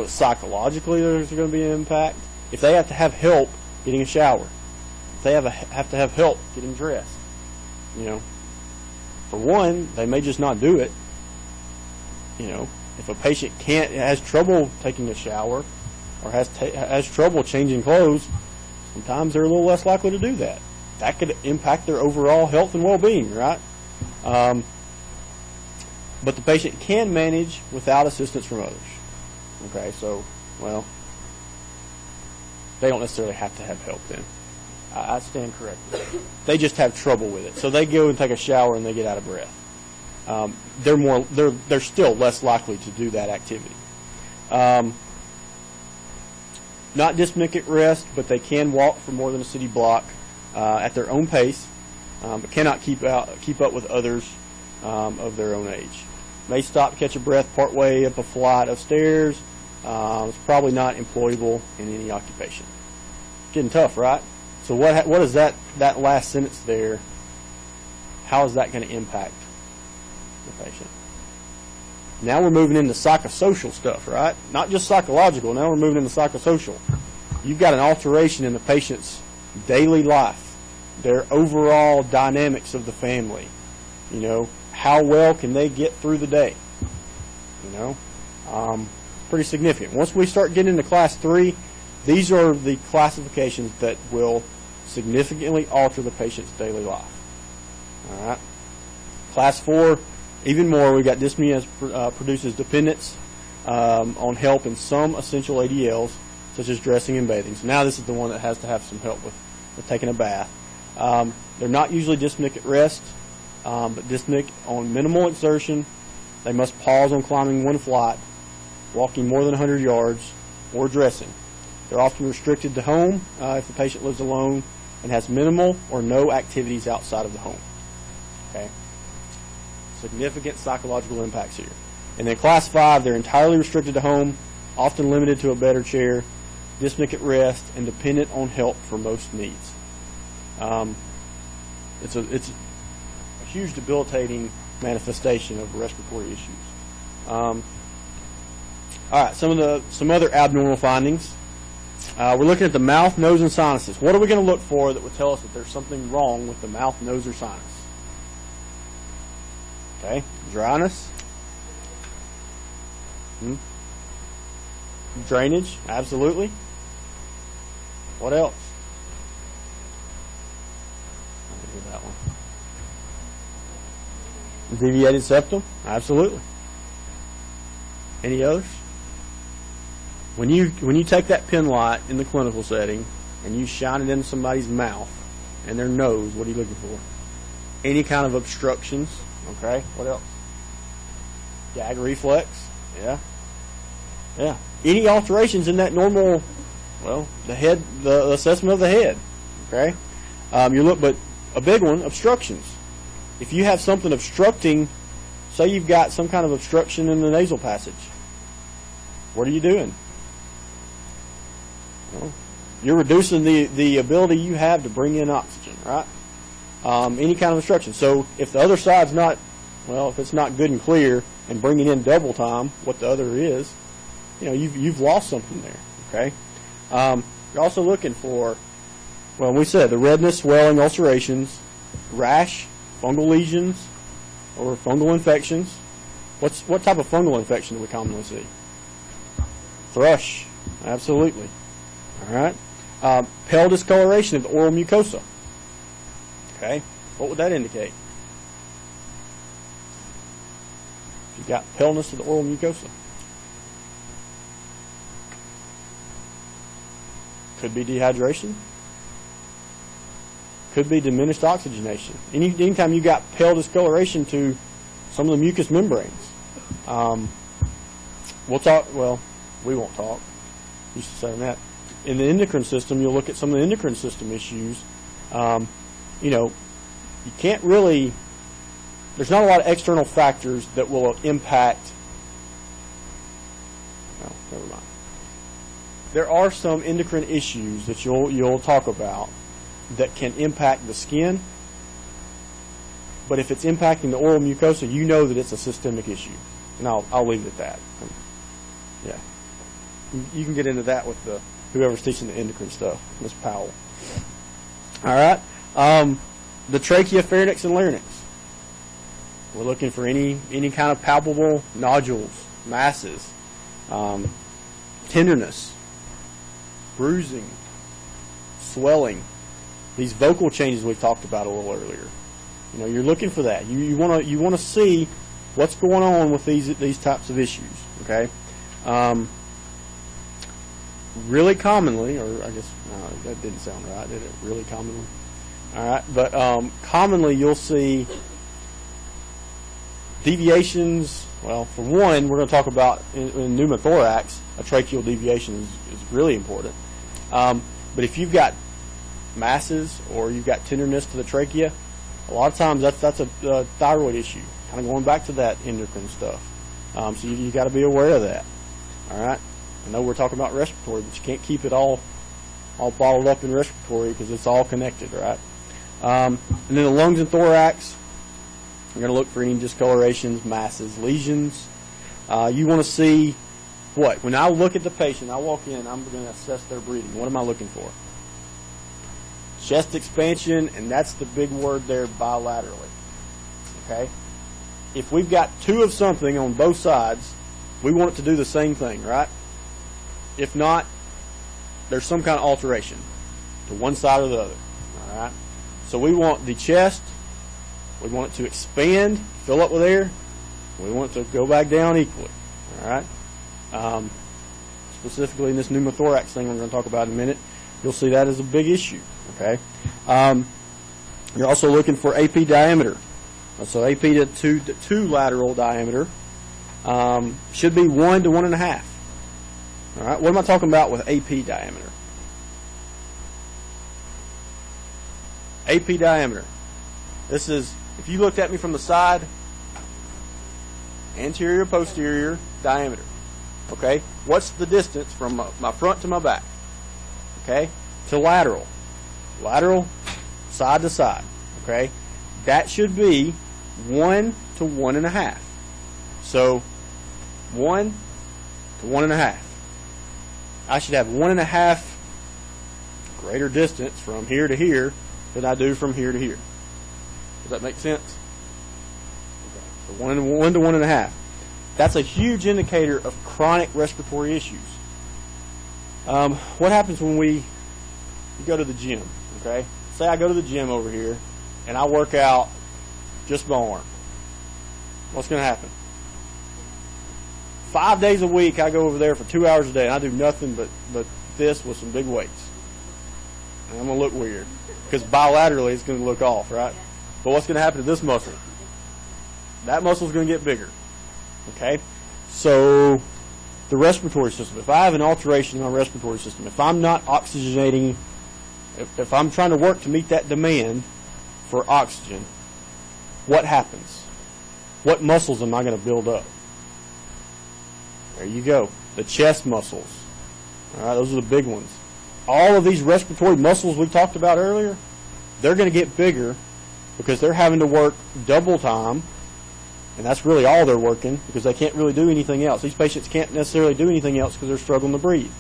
psychologically there's going to be an impact. If they have to have help getting a shower, if they have to have help getting dressed, for one, they may just not do it. If a patient has trouble taking a shower, or has trouble changing clothes, sometimes they're a little less likely to do that. That could impact their overall health and well-being, right? But the patient can manage without assistance from others. Okay, so, they don't necessarily have to have help then. I stand corrected. They just have trouble with it. So they go and take a shower and they get out of breath. They're still less likely to do that activity. Not dyspneic at rest, but they can walk for more than a city block at their own pace, but cannot keep up with others of their own age. May stop to catch a breath partway up a flight of stairs. It's probably not employable in any occupation. Getting tough, right? So what is that last sentence there? How is that going to impact the patient? Now we're moving into psychosocial stuff, right? Not just psychological. Now we're moving into psychosocial. You've got an alteration in the patient's daily life, their overall dynamics of the family. How well can they get through the day? Pretty significant. Once we start getting into class 3, these are the classifications that will significantly alter the patient's daily life. All right. Class 4. Even more, we've got dyspnea produces dependence on help in some essential ADLs, such as dressing and bathing. So now this is the one that has to have some help with taking a bath. They're not usually dyspneic at rest, but dyspneic on minimal exertion. They must pause on climbing one flight, walking more than 100 yards, or dressing. They're often restricted to home if the patient lives alone and has minimal or no activities outside of the home. Okay. significant psychological impacts here. And then class 5, they're entirely restricted to home, often limited to a bed or chair, dyspneic at rest, and dependent on help for most needs. It's a huge debilitating manifestation of respiratory issues. All right, some other abnormal findings. We're looking at the mouth, nose, and sinuses. What are we going to look for that would tell us that there's something wrong with the mouth, nose, or sinus? Okay, dryness. Drainage, absolutely. What else? Let me do that one. Deviated septum, absolutely. Any others? When you take that pen light in the clinical setting and you shine it into somebody's mouth and their nose, what are you looking for? Any kind of obstructions. Okay, what else? Gag reflex, yeah. Yeah. Any alterations in that normal, well, the assessment of the head. Okay? But a big one, obstructions. If you have something obstructing, say you've got some kind of obstruction in the nasal passage, what are you doing? Well, you're reducing the ability you have to bring in oxygen, right? Any kind of obstruction. So if the other side's not, well, if it's not good and clear and bringing in double time, what the other is, you've lost something there, okay? You're also looking for, well, we said the redness, swelling, ulcerations, rash, fungal lesions, or fungal infections. What type of fungal infection do we commonly see? Thrush, absolutely. All right. Pale discoloration of the oral mucosa. Okay. What would that indicate? You've got paleness of the oral mucosa. Could be dehydration. Could be diminished oxygenation. Anytime you got pale discoloration to some of the mucous membranes. We'll talk, well, we won't talk. Used to saying that. In the endocrine system, you'll look at some of the endocrine system issues. You can't really, there's not a lot of external factors that will impact, no, never mind. There are some endocrine issues that you'll talk about that can impact the skin, but if it's impacting the oral mucosa, you know that it's a systemic issue. And I'll leave it at that. Yeah. You can get into that with whoever's teaching the endocrine stuff, Ms. Powell. All right. The trachea, pharynx, and larynx. We're looking for any kind of palpable nodules, masses, tenderness, bruising, swelling. These vocal changes we talked about a little earlier. You're looking for that. You want to see what's going on with these types of issues. Okay. Really commonly, or I guess that didn't sound right, did it? Really commonly. All right, but commonly you'll see deviations. Well, for one, we're going to talk about in pneumothorax, a tracheal deviation is really important. But if you've got masses or you've got tenderness to the trachea, a lot of times that's a thyroid issue. Kind of going back to that endocrine stuff. So you got to be aware of that. All right. I know we're talking about respiratory, but you can't keep it all bottled up in respiratory because it's all connected, right? And then the lungs and thorax, you're going to look for any discolorations, masses, lesions. You want to see what? When I look at the patient, I walk in, I'm going to assess their breathing. What am I looking for? Chest expansion, and that's the big word there, bilaterally. Okay? If we've got two of something on both sides, we want it to do the same thing, right? If not, there's some kind of alteration to one side or the other. All right. So we want the chest, we want it to expand, fill up with air. We want it to go back down equally. All right. Specifically in this pneumothorax thing we're going to talk about in a minute, you'll see that as a big issue. Okay. You're also looking for AP diameter. So AP to two lateral diameter should be 1 to 1.5. All right, what am I talking about with AP diameter? AP diameter. This is, if you looked at me from the side, anterior, posterior diameter. Okay? What's the distance from my front to my back? Okay? To lateral. Lateral, side to side. Okay? That should be 1 to 1.5. So 1 to 1.5. I should have 1.5 greater distance from here to here than I do from here to here. Does that make sense? Okay. So 1 to 1.5. That's a huge indicator of chronic respiratory issues. What happens when you go to the gym? Okay, say I go to the gym over here and I work out just my arm. What's going to happen? 5 days a week I go over there for 2 hours a day and I do nothing but this with some big weights. And I'm going to look weird because bilaterally it's going to look off, right? But what's going to happen to this muscle? That muscle is going to get bigger. Okay? So the respiratory system, if I have an alteration in my respiratory system, if I'm not oxygenating, if I'm trying to work to meet that demand for oxygen, what happens? What muscles am I going to build up? There you go. The chest muscles. All right, those are the big ones. All of these respiratory muscles we talked about earlier, they're going to get bigger because they're having to work double time, and that's really all they're working because they can't really do anything else. These patients can't necessarily do anything else because they're struggling to breathe.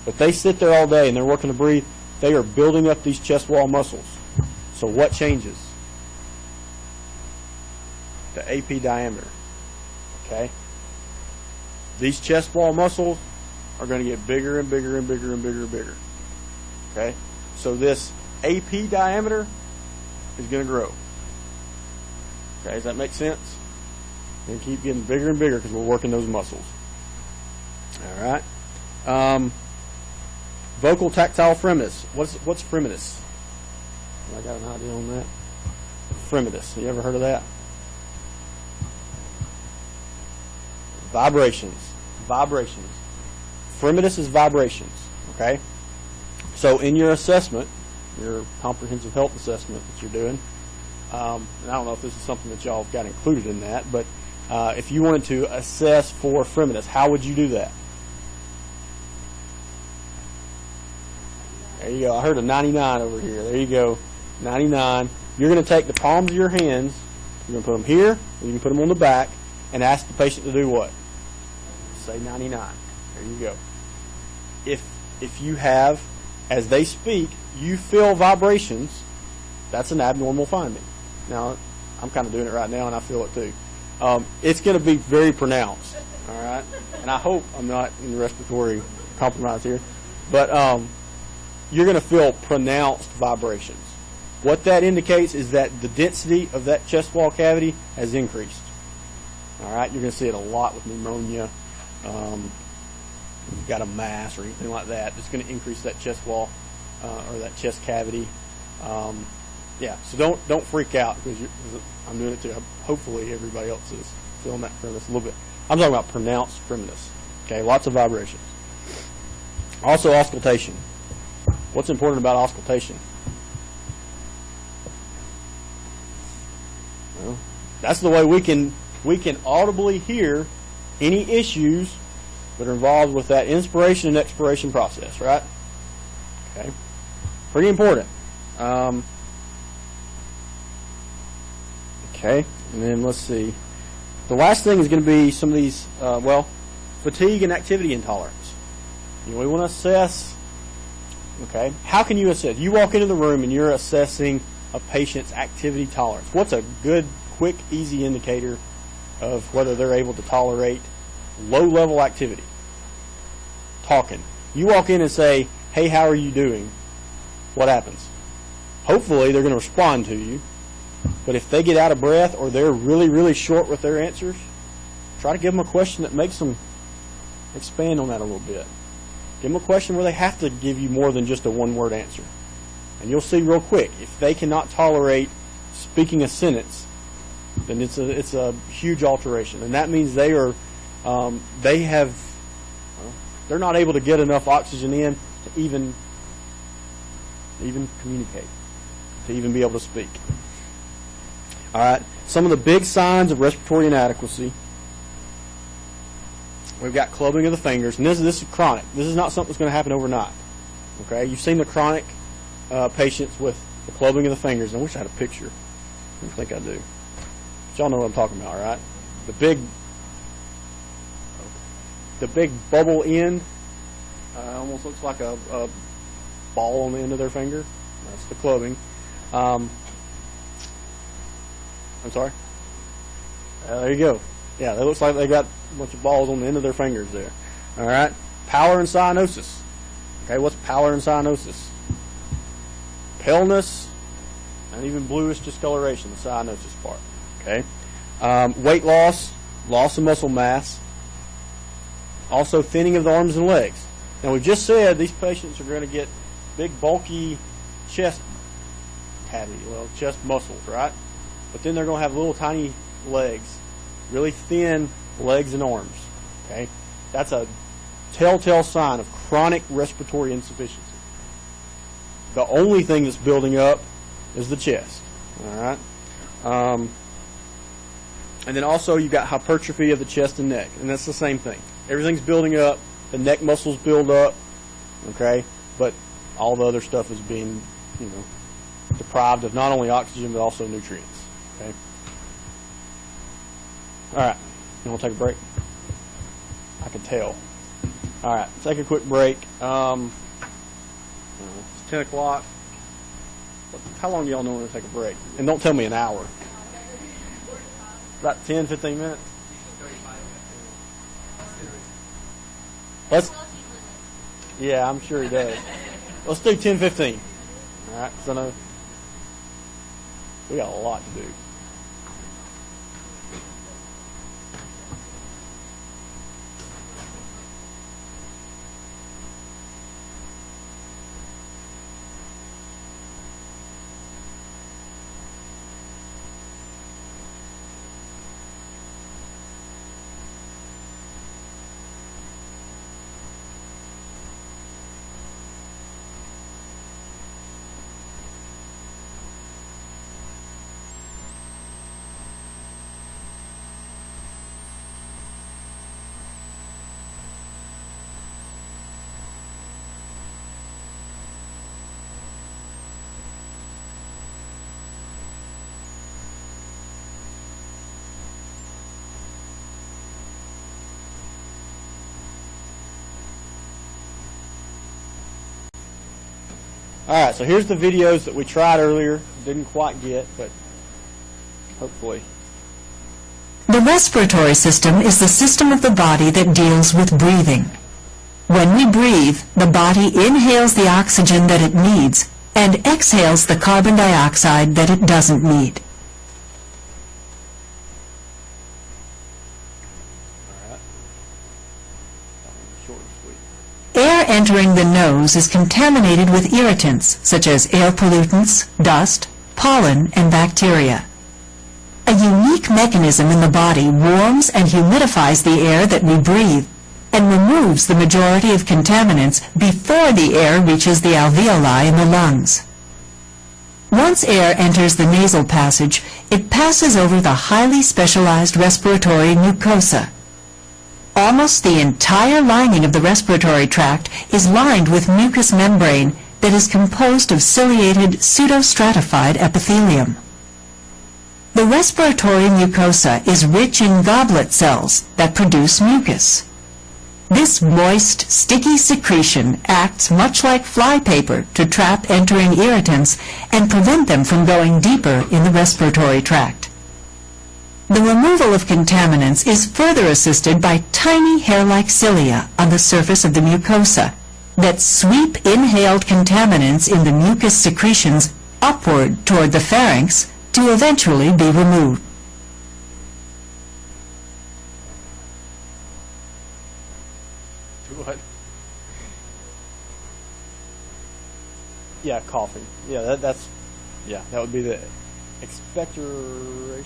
If they sit there all day and they're working to breathe, they are building up these chest wall muscles. So what changes? The AP diameter. Okay? These chest wall muscles are going to get bigger and bigger and bigger and bigger and bigger. Okay? So this AP diameter is going to grow. Okay, does that make sense? And keep getting bigger and bigger because we're working those muscles. All right. Vocal tactile fremitus. What's fremitus? I got an idea on that. Fremitus. You ever heard of that? Vibrations. Vibrations. Fremitus is vibrations. Okay? So in your assessment, your comprehensive health assessment that you're doing, and I don't know if this is something that y'all have got included in that, but if you wanted to assess for fremitus, how would you do that? There you go. I heard a 99 over here. There you go. 99. You're going to take the palms of your hands, you're going to put them here, and you can put them on the back, and ask the patient to do what? Say 99. There you go. If you have, as they speak, you feel vibrations, that's an abnormal finding. Now, I'm kind of doing it right now, and I feel it too. It's going to be very pronounced, all right? And I hope I'm not in respiratory compromise here, but you're going to feel pronounced vibrations. What that indicates is that the density of that chest wall cavity has increased. All right, you're going to see it a lot with pneumonia. You've got a mass or anything like that. It's going to increase that chest wall or that chest cavity. Yeah, so don't freak out because I'm doing it too. Hopefully everybody else is feeling that fremitus a little bit. I'm talking about pronounced fremitus. Okay, lots of vibrations. Also auscultation. What's important about auscultation? Well, that's the way we can audibly hear any issues that are involved with that inspiration and expiration process, right? Okay, pretty important. Okay, and then let's see. The last thing is going to be some of these, fatigue and activity intolerance. You know, we want to assess. Okay, how can you assess? You walk into the room and you're assessing a patient's activity tolerance. What's a good, quick, easy indicator of whether they're able to tolerate low-level activity? Talking. You walk in and say, hey, how are you doing? What happens? Hopefully they're going to respond to you, but if they get out of breath or they're really, really short with their answers, try to give them a question that makes them expand on that a little bit. Give them a question where they have to give you more than just a one-word answer. And you'll see real quick, if they cannot tolerate speaking a sentence, then it's a huge alteration. And that means they're not able to get enough oxygen in to even communicate, to even be able to speak. All right, some of the big signs of respiratory inadequacy. we've got clubbing of the fingers, and this is chronic. This is not something that's going to happen overnight. Okay, you've seen the chronic patients with the clubbing of the fingers. And I wish I had a picture. I don't think I do. But y'all know what I'm talking about, right? The big bubble end almost looks like a ball on the end of their finger. That's the clubbing. I'm sorry. There you go. Yeah, it looks like they got a bunch of balls on the end of their fingers there. All right. Pallor and cyanosis. Okay, what's pallor and cyanosis? Paleness and even bluish discoloration, the cyanosis part. Okay. Weight loss, loss of muscle mass, also thinning of the arms and legs. Now, we've just said these patients are going to get big, bulky chest cavity, well, chest muscles, right? But then they're going to have little tiny legs, really thin legs and arms. Okay, that's a telltale sign of chronic respiratory insufficiency. The only thing that's building up is the chest. All right, and then also you've got hypertrophy of the chest and neck, and that's the same thing. Everything's building up. The neck muscles build up. Okay, but all the other stuff is being, deprived of not only oxygen but also nutrients. Okay. All right. You want to take a break? I can tell. All right. Take a quick break. It's 10 o'clock. How long do y'all know when to take a break? And don't tell me an hour. About 10, 15 minutes? Yeah, I'm sure he does. Let's do 10, 15. All right. So I know we got a lot to do. All right, so here's the videos that we tried earlier. Didn't quite get, but hopefully. The respiratory system is the system of the body that deals with breathing. When we breathe, the body inhales the oxygen that it needs and exhales the carbon dioxide that it doesn't need. Air entering the nose is contaminated with irritants such as air pollutants, dust, pollen, and bacteria. A unique mechanism in the body warms and humidifies the air that we breathe and removes the majority of contaminants before the air reaches the alveoli in the lungs. Once air enters the nasal passage, it passes over the highly specialized respiratory mucosa. Almost the entire lining of the respiratory tract is lined with mucous membrane that is composed of ciliated pseudostratified epithelium. The respiratory mucosa is rich in goblet cells that produce mucus. This moist, sticky secretion acts much like flypaper to trap entering irritants and prevent them from going deeper in the respiratory tract. The removal of contaminants is further assisted by tiny hair-like cilia on the surface of the mucosa that sweep inhaled contaminants in the mucus secretions upward toward the pharynx to eventually be removed. What? Yeah, coughing. Yeah, that would be the expectoration.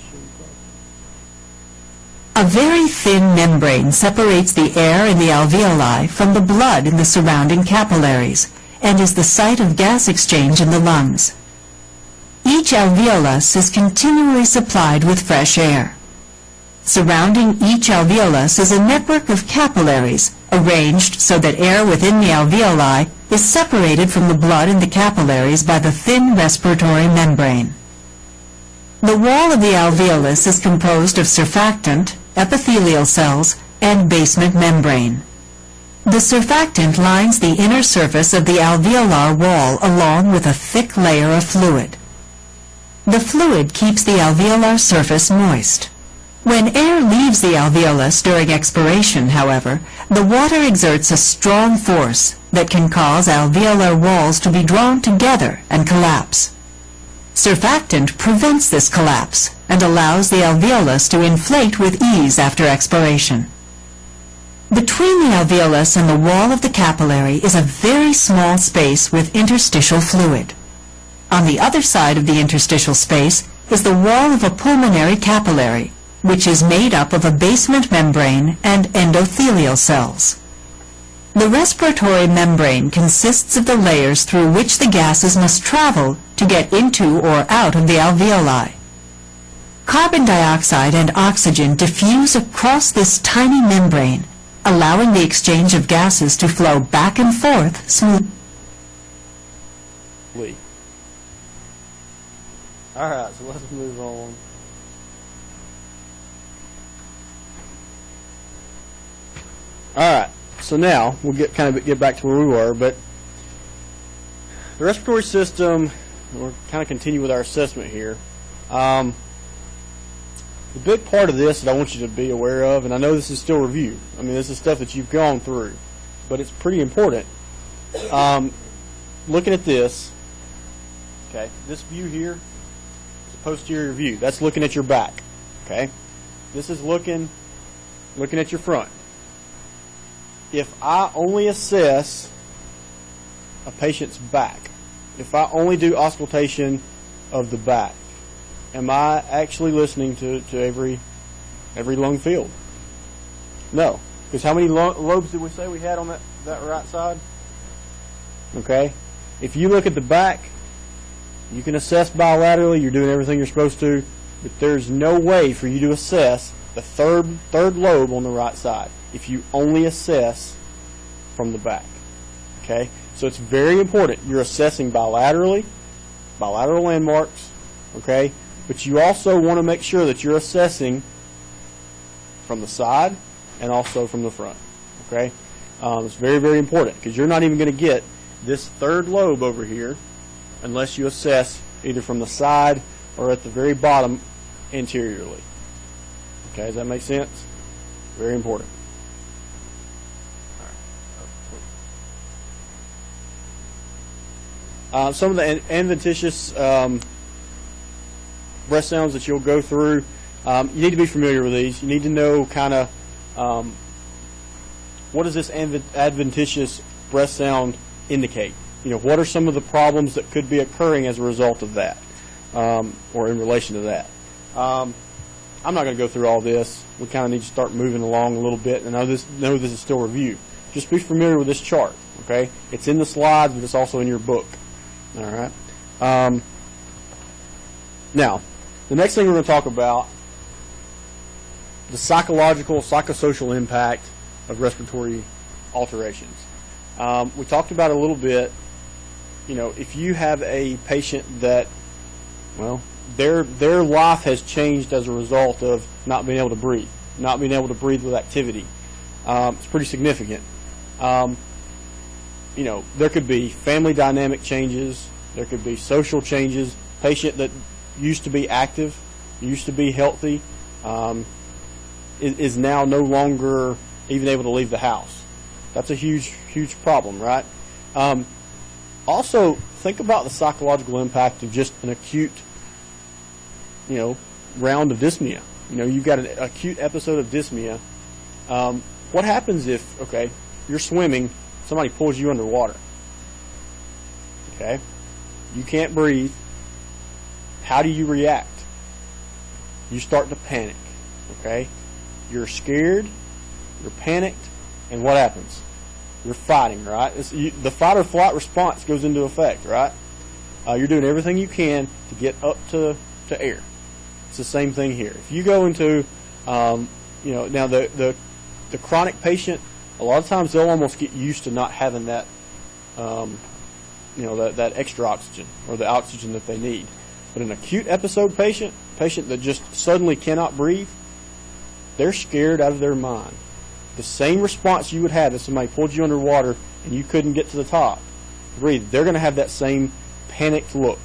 A very thin membrane separates the air in the alveoli from the blood in the surrounding capillaries and is the site of gas exchange in the lungs. Each alveolus is continually supplied with fresh air. Surrounding each alveolus is a network of capillaries, arranged so that air within the alveoli is separated from the blood in the capillaries by the thin respiratory membrane. The wall of the alveolus is composed of surfactant, epithelial cells, and basement membrane. The surfactant lines the inner surface of the alveolar wall along with a thick layer of fluid. The fluid keeps the alveolar surface moist. When air leaves the alveolus during expiration, however, the water exerts a strong force that can cause alveolar walls to be drawn together and collapse. Surfactant prevents this collapse and allows the alveolus to inflate with ease after expiration. Between the alveolus and the wall of the capillary is a very small space with interstitial fluid. On the other side of the interstitial space is the wall of a pulmonary capillary, which is made up of a basement membrane and endothelial cells. The respiratory membrane consists of the layers through which the gases must travel to get into or out of the alveoli. Carbon dioxide and oxygen diffuse across this tiny membrane, allowing the exchange of gases to flow back and forth smoothly. All right, so let's move on. All right, so now we'll get back to where we were, but the respiratory system, we'll kind of continue with our assessment here. The big part of this that I want you to be aware of, and I know this is still review. I mean, this is stuff that you've gone through, but it's pretty important. Looking at this, okay, this view here is a posterior view. That's looking at your back, okay? This is looking at your front. If I only assess a patient's back, if I only do auscultation of the back, am I actually listening to every lung field? No. Because how many lobes did we say we had on that right side? Okay. If you look at the back, you can assess bilaterally, you're doing everything you're supposed to, but there's no way for you to assess the third lobe on the right side if you only assess from the back. Okay? So it's very important. You're assessing bilaterally, bilateral landmarks, okay? But you also want to make sure that you're assessing from the side and also from the front, okay? It's very, very important because you're not even going to get this third lobe over here unless you assess either from the side or at the very bottom anteriorly. Okay, does that make sense? Very important. Some of the adventitious breath sounds that you'll go through, you need to be familiar with these. You need to know kind of what does this adventitious breath sound indicate? You know, what are some of the problems that could be occurring as a result of that, or in relation to that? I'm not going to go through all this. We kind of need to start moving along a little bit. And know this is still review. Just be familiar with this chart, okay? It's in the slides, but it's also in your book. All right. Now, the next thing we're going to talk about, the psychosocial impact of respiratory alterations. We talked about it a little bit. You know, if you have a patient that, well, their life has changed as a result of not being able to breathe with activity. It's pretty significant. You know, there could be family dynamic changes, there could be social changes. Patient that used to be active, used to be healthy, is now no longer even able to leave the house. That's a huge problem, right? Also, think about the psychological impact of just an acute, you know, round of dyspnea. You know, you've got an acute episode of dyspnea. What happens if, okay, you're swimming, somebody pulls you underwater? Okay, you can't breathe. How do you react? You start to panic. Okay, you're scared, you're panicked, and what happens? You're fighting, right? The fight or flight response goes into effect, right? You're doing everything you can to get up to air. It's the same thing here. If you go into Now the chronic patient, a lot of times they'll almost get used to not having that, that extra oxygen or the oxygen that they need. But an acute episode patient that just suddenly cannot breathe, they're scared out of their mind. The same response you would have if somebody pulled you underwater and you couldn't get to the top to breathe, they're going to have that same panicked look.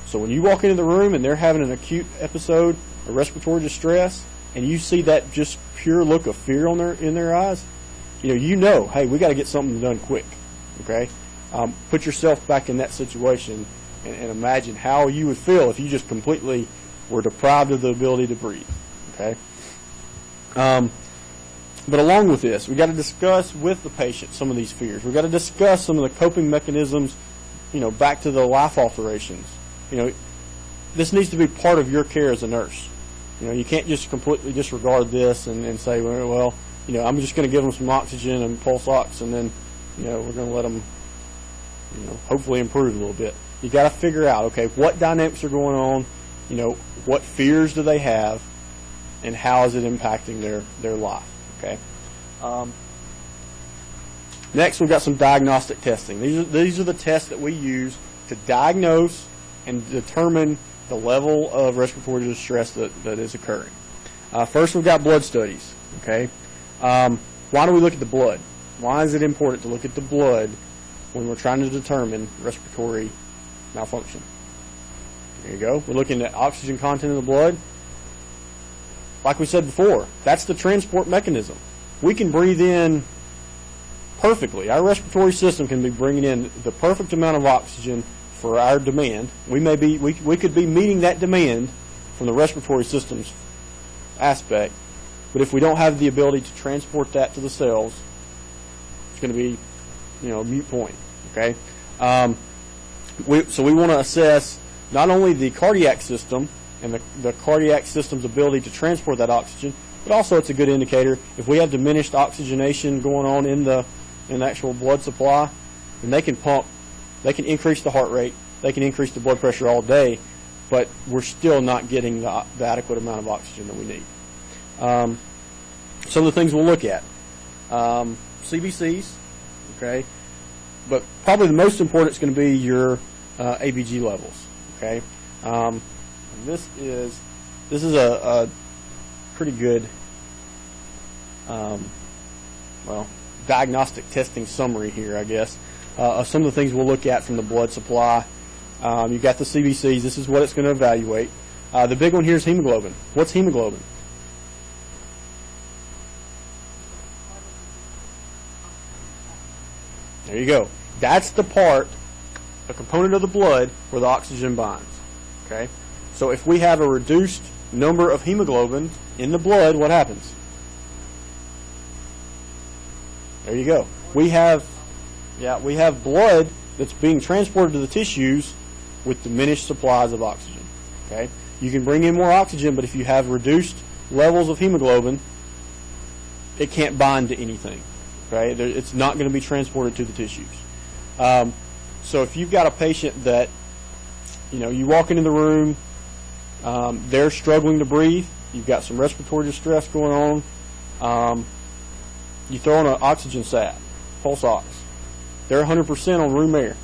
So when you walk into the room and they're having an acute episode of respiratory distress and you see that just pure look of fear in their eyes, you know, hey, we got to get something done quick. Okay, put yourself back in that situation and imagine how you would feel if you just completely were deprived of the ability to breathe. Okay. But along with this, we've got to discuss with the patient some of these fears. We've got to discuss some of the coping mechanisms, back to the life alterations. This needs to be part of your care as a nurse. You can't just completely disregard this and say, well, I'm just going to give them some oxygen and pulse ox, and then, we're going to let them, hopefully improve a little bit. You got to figure out, okay, what dynamics are going on, what fears do they have, and how is it impacting their life. Okay. Next, we've got some diagnostic testing. These are the tests that we use to diagnose and determine the level of respiratory distress that is occurring. First, we've got blood studies. Okay. Why do we look at the blood? Why is it important to look at the blood when we're trying to determine respiratory malfunction? There you go. We're looking at oxygen content in the blood. Like we said before, that's the transport mechanism. We can breathe in perfectly. Our respiratory system can be bringing in the perfect amount of oxygen for our demand. We could be meeting that demand from the respiratory system's aspect, but if we don't have the ability to transport that to the cells, it's going to be, a moot point. Okay. So we want to assess not only the cardiac system and the cardiac system's ability to transport that oxygen, but also it's a good indicator if we have diminished oxygenation going on in the actual blood supply, then they can increase the heart rate, they can increase the blood pressure all day, but we're still not getting the adequate amount of oxygen that we need. Some of the things we'll look at, CBCs, okay, but probably the most important is going to be your ABG levels, okay. This is a pretty good diagnostic testing summary here, I guess, of some of the things we'll look at from the blood supply. You've got the CBCs. This is what it's going to evaluate. The big one here is hemoglobin. What's hemoglobin? There you go. That's the component of the blood where the oxygen binds. Okay. So if we have a reduced number of hemoglobin in the blood, what happens? There you go. We have blood that's being transported to the tissues with diminished supplies of oxygen. Okay? You can bring in more oxygen, but if you have reduced levels of hemoglobin, it can't bind to anything. Okay? It's not going to be transported to the tissues. So if you've got a patient that, you walk into the room, they're struggling to breathe, you've got some respiratory distress going on, you throw in an oxygen sat, pulse ox, they're 100% on room air.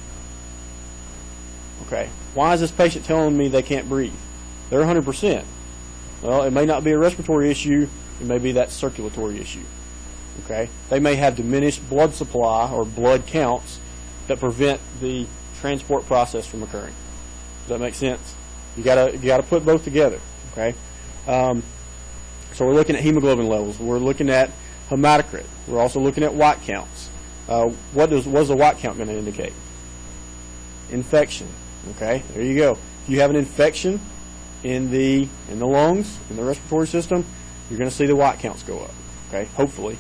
Okay, why is this patient telling me they can't breathe? They're 100%. Well, it may not be a respiratory issue, it may be that circulatory issue. Okay, they may have diminished blood supply or blood counts that prevent the transport process from occurring. Does that make sense? You gotta put both together. Okay, so we're looking at hemoglobin levels. We're looking at hematocrit. We're also looking at white counts. What is the white count going to indicate? Infection. Okay, there you go. If you have an infection in the lungs, in the respiratory system, you're going to see the white counts go up. Okay, hopefully.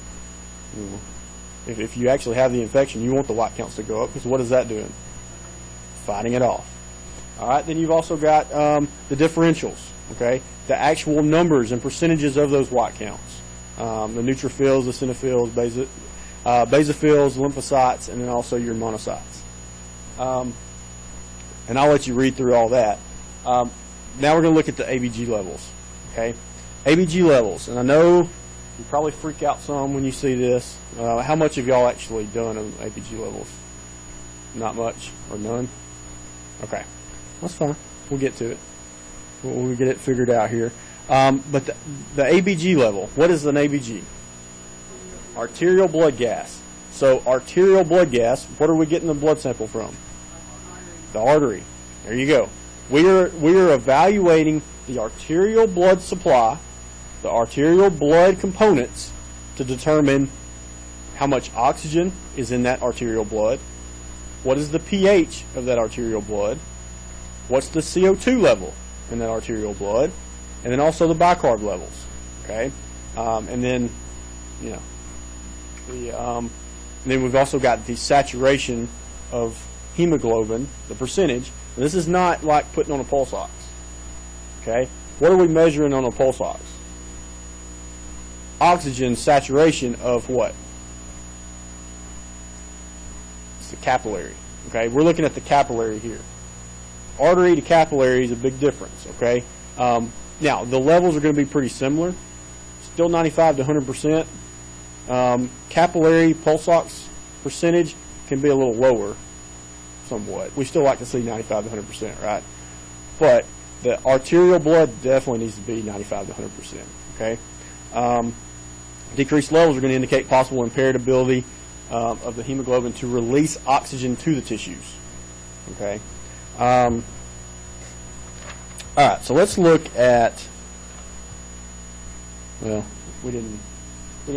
If you actually have the infection, you want the white counts to go up, because what is that doing? Fighting it off. All right, then you've also got the differentials, okay? The actual numbers and percentages of those white counts. The neutrophils, the eosinophils, basophils, lymphocytes, and then also your monocytes. And I'll let you read through all that. Now we're going to look at the ABG levels, okay? ABG levels, and I know you probably freak out some when you see this. How much have y'all actually done on ABG levels? Not much or none? Okay, that's fine. We'll get to it. We'll get it figured out here. But the ABG level, what is an ABG? Arterial blood gas. So arterial blood gas, what are we getting the blood sample from? The artery. There you go. We are evaluating the arterial blood supply, the arterial blood components, to determine how much oxygen is in that arterial blood, what is the pH of that arterial blood, what's the CO2 level in that arterial blood, and then also the bicarb levels. Okay, and then and then we've also got the saturation of hemoglobin, the percentage. And this is not like putting on a pulse ox. Okay, what are we measuring on a pulse ox? Oxygen saturation of what? It's the capillary. Okay, we're looking at the capillary here. Artery to capillary is a big difference. Okay, now the levels are going to be pretty similar. Still 95 to 100%. Capillary pulse ox percentage can be a little lower, somewhat. We still like to see 95 to 100%, right? But the arterial blood definitely needs to be 95 to 100%. Okay. Decreased levels are going to indicate possible impaired ability of the hemoglobin to release oxygen to the tissues. Okay. All right. So let's look at. Well, we didn't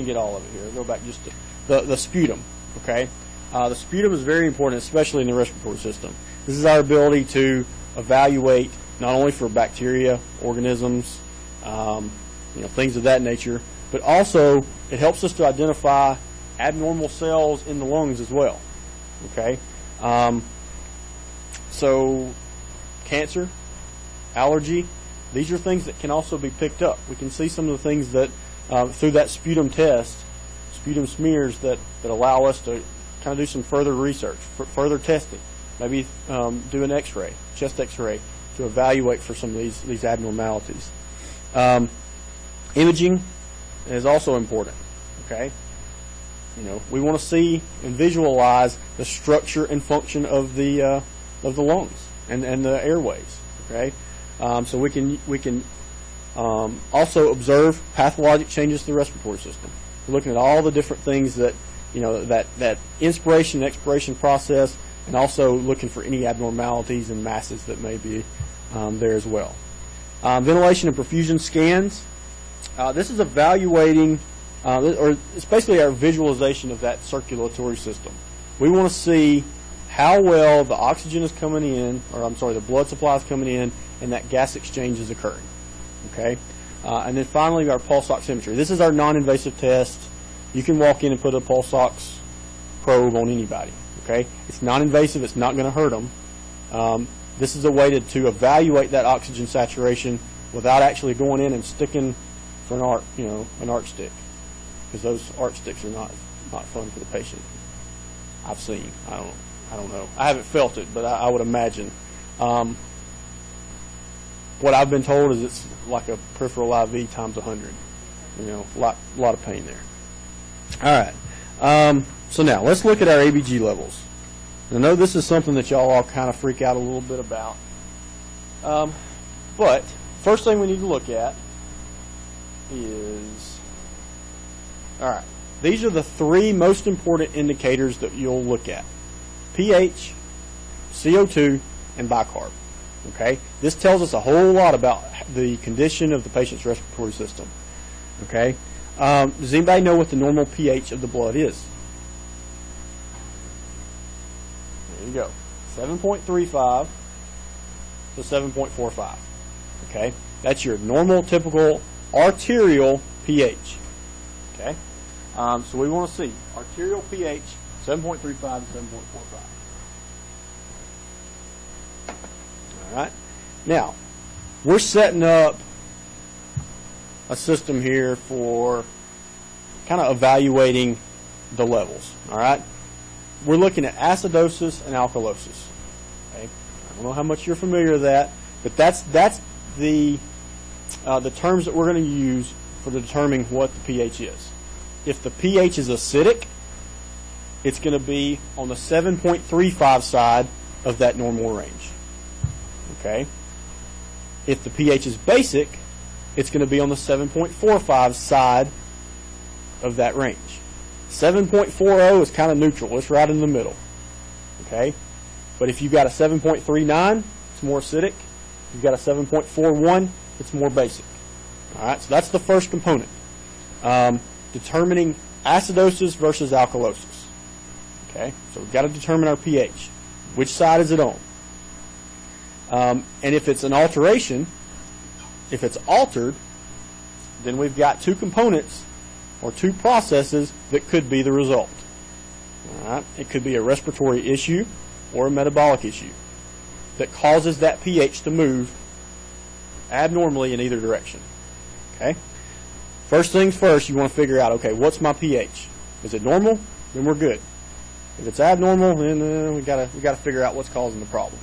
get all of it here. I'll go back just to the sputum. Okay. The sputum is very important, especially in the respiratory system. This is our ability to evaluate not only for bacteria, organisms, things of that nature, but also it helps us to identify abnormal cells in the lungs as well. Okay, so cancer, allergy, these are things that can also be picked up. We can see some of the things that through that sputum test, sputum smears that allow us to kind of do some further research, further testing, maybe do an X-ray, chest X-ray, to evaluate for some of these abnormalities. Imaging is also important. Okay, we want to see and visualize the structure and function of the lungs and the airways. Okay, so we can also observe pathologic changes to the respiratory system. We're looking at all the different things that that inspiration and expiration process, and also looking for any abnormalities and masses that may be there as well. Ventilation and perfusion scans. This is evaluating, or it's basically our visualization of that circulatory system. We want to see how well the oxygen is coming in, or I'm sorry, the blood supply is coming in, and that gas exchange is occurring. Okay, and then finally our pulse oximetry. This is our non-invasive test. You can walk in and put a pulse ox probe on anybody. Okay, it's non-invasive. It's not going to hurt them. This is a way to evaluate that oxygen saturation without actually going in and sticking for an arc stick, because those arc sticks are not fun for the patient. I've seen. I don't know. I haven't felt it, but I would imagine. What I've been told is it's like a peripheral IV times 100. A lot of pain there. All right. So now let's look at our ABG levels. I know this is something that y'all all kind of freak out a little bit about. But first thing we need to look at is, all right, these are the three most important indicators that you'll look at: pH, CO2, and bicarb. Okay, this tells us a whole lot about the condition of the patient's respiratory system. Okay, does anybody know what the normal pH of the blood is? There you go, 7.35 to 7.45. Okay, that's your normal, typical arterial pH. Okay, so we want to see arterial pH 7.35 to 7.45. All right. Now, we're setting up a system here for kind of evaluating the levels. All right. We're looking at acidosis and alkalosis. Okay. I don't know how much you're familiar with that, but that's the the terms that we're going to use for determining what the pH is. If the pH is acidic, it's going to be on the 7.35 side of that normal range. Okay? If the pH is basic, it's going to be on the 7.45 side of that range. 7.40 is kind of neutral. It's right in the middle. Okay? But if you've got a 7.39, it's more acidic. If you've got a 7.41, it's more basic. All right? So that's the first component. Determining acidosis versus alkalosis. Okay? So we've got to determine our pH. Which side is it on? And if it's an alteration, if it's altered, then we've got two components or two processes that could be the result. All right? It could be a respiratory issue or a metabolic issue that causes that pH to move abnormally in either direction. Okay? First things first, you want to figure out, okay, what's my pH? Is it normal? Then we're good. If it's abnormal, then we gotta figure out what's causing the problem.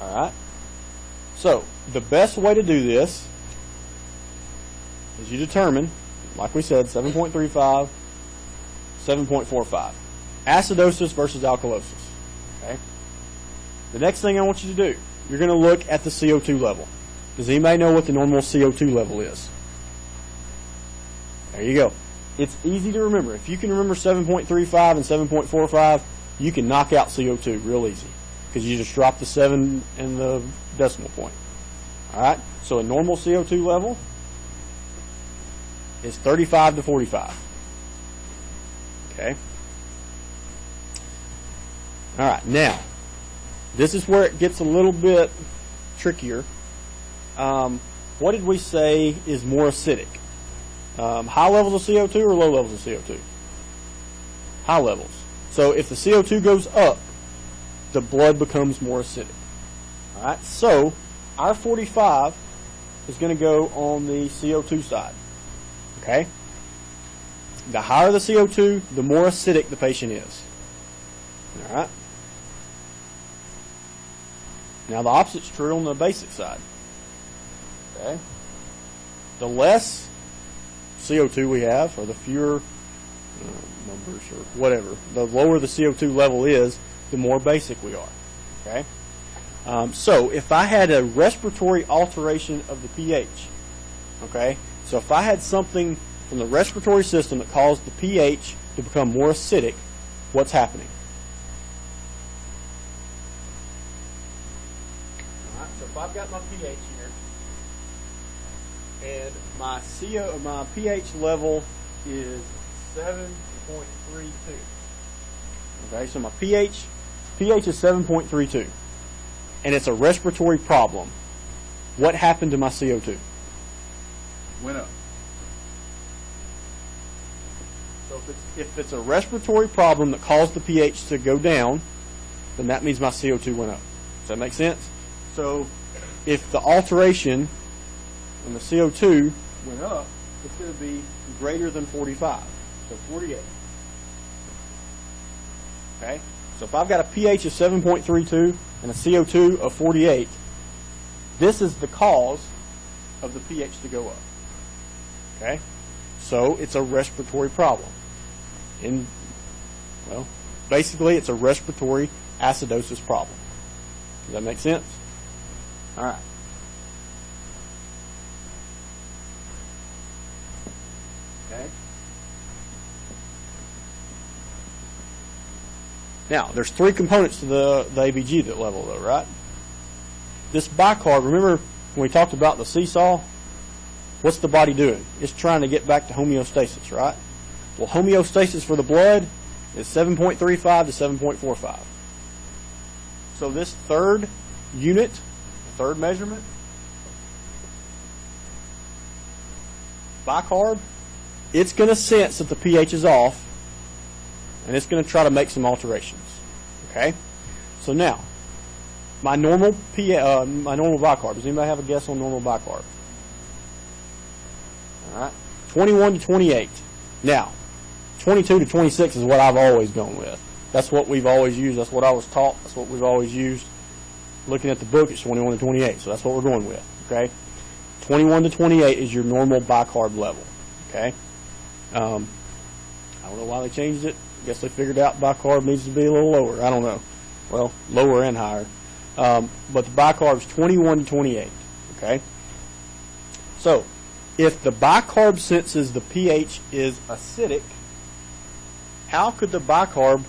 All right. So the best way to do this is you determine, like we said, 7.35, 7.45, acidosis versus alkalosis. Okay. The next thing I want you to do, you're going to look at the CO2 level. Does anybody know what the normal CO2 level is? There you go. It's easy to remember. If you can remember 7.35 and 7.45, you can knock out CO2 real easy because you just drop the 7 and the decimal point. All right? So a normal CO2 level is 35 to 45. Okay? All right. Now, this is where it gets a little bit trickier. What did we say is more acidic? High levels of CO2 or low levels of CO2? High levels. So if the CO2 goes up, the blood becomes more acidic. All right. So our 45 is going to go on the CO2 side. Okay. The higher the CO2, the more acidic the patient is. All right. Now the opposite's true on the basic side. Okay. The less CO2 we have, or the fewer numbers, or whatever, the lower the CO2 level is, the more basic we are. Okay. So if I had a respiratory alteration of the pH, okay, so if I had something from the respiratory system that caused the pH to become more acidic, what's happening? All right, so if I've got my pH here, and my pH level is 7.32. Okay, so my pH is 7.32, and it's a respiratory problem. What happened to my CO2? Went up. So if it's a respiratory problem that caused the pH to go down, then that means my CO2 went up. Does that make sense? So if the alteration and the CO2 went up, it's going to be greater than 45, so 48. Okay? So if I've got a pH of 7.32 and a CO2 of 48, this is the cause of the pH to go up. Okay? So it's a respiratory problem. Well, basically it's a respiratory acidosis problem. Does that make sense? All right. Okay. Now, there's three components to the ABG level, though, right? This bicarb, remember when we talked about the seesaw? What's the body doing? It's trying to get back to homeostasis, right? Well, homeostasis for the blood is 7.35 to 7.45. So this third unit, third measurement, bicarb, it's going to sense that the pH is off, and it's going to try to make some alterations. Okay? So now, my normal bicarb. Does anybody have a guess on normal bicarb? All right, 21 to 28. Now, 22 to 26 is what I've always gone with. That's what we've always used. That's what I was taught. That's what we've always used. Looking at the book, it's 21 to 28. So that's what we're going with. Okay. 21 to 28 is your normal bicarb level, okay? I don't know why they changed it. I guess they figured out bicarb needs to be a little lower. I don't know. Well, lower and higher. But the bicarb's 21 to 28, okay? So, if the bicarb senses the pH is acidic, how could the bicarb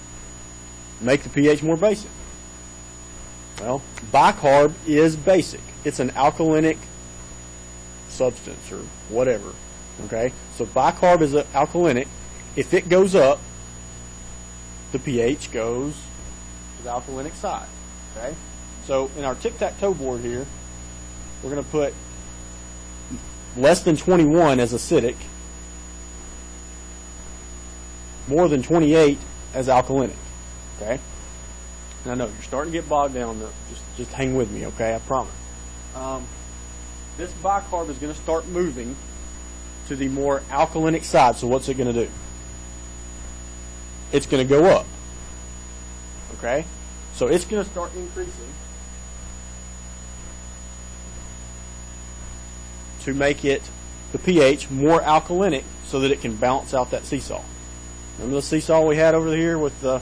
make the pH more basic? Well, bicarb is basic. It's an alkalinic substance or whatever, okay? So bicarb is alkalinic. If it goes up, the pH goes to the alkalinic side, okay? So in our tic-tac-toe board here, we're going to put less than 21 as acidic, more than 28 as alkalinic, okay? And I know you're starting to get bogged down. Just hang with me, okay? I promise. This bicarb is going to start moving to the more alkalinic side. So what's it going to do? It's going to go up, okay? So it's going to start increasing to make it, the pH, more alkalinic so that it can balance out that seesaw. Remember the seesaw we had over here with the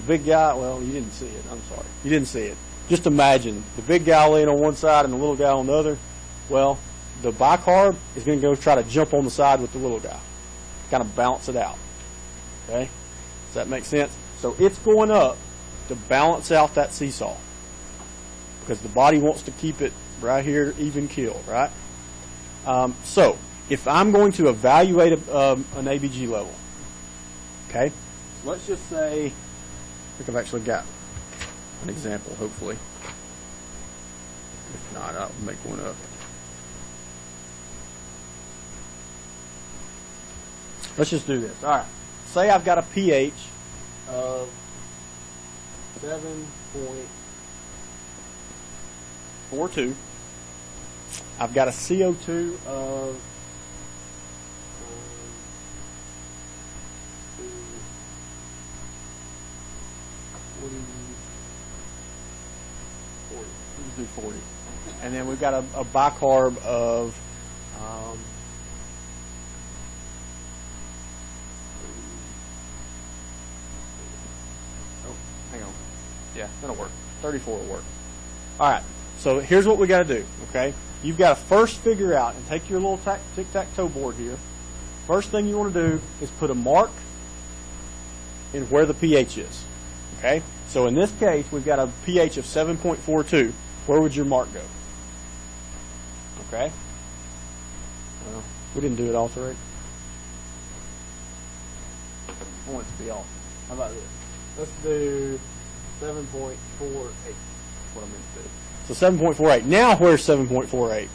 big guy? Well, you didn't see it. I'm sorry. You didn't see it. Just imagine the big guy laying on one side and the little guy on the other. Well, the bicarb is going to go try to jump on the side with the little guy, kind of balance it out. Okay? Does that make sense? So it's going up to balance out that seesaw because the body wants to keep it right here even keel, right? So if I'm going to evaluate an ABG level, okay, let's just say, I think I've actually got an example, hopefully. If not, I'll make one up. Let's just do this. All right. Say I've got a pH of 7.42. I've got a CO2 of 40. And then we've got a bicarb of oh, hang on. Yeah, that'll work. 34 will work. All right. So here's what we got to do, okay? You've got to first figure out, and take your little tic-tac-toe board here. First thing you want to do is put a mark in where the pH is, okay? So in this case, we've got a pH of 7.42. Where would your mark go? Okay? Well, we didn't do it alterate. I want it to be off. How about this? Let's do 7.48. That's what I meant to do. So 7.48. Now where's 7.48?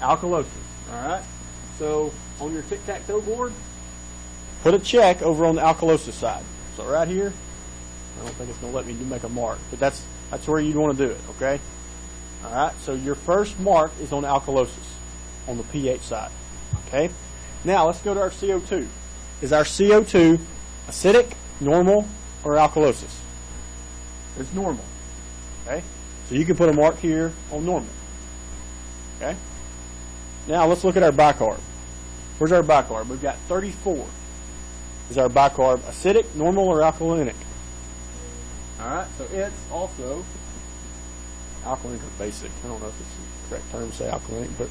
Alkalosis. All right? So on your tic-tac-toe board, put a check over on the alkalosis side. So right here, I don't think it's going to let me make a mark, but that's where you'd want to do it, okay? All right, so your first mark is on alkalosis, on the pH side, okay? Now, let's go to our CO2. Is our CO2 acidic, normal, or alkalosis? It's normal, okay? So you can put a mark here on normal, okay? Now, let's look at our bicarb. Where's our bicarb? We've got 34. Is our bicarb acidic, normal, or alkalinic? All right, so it's also alkalinic or basic. I don't know if it's the correct term to say alkalinic, but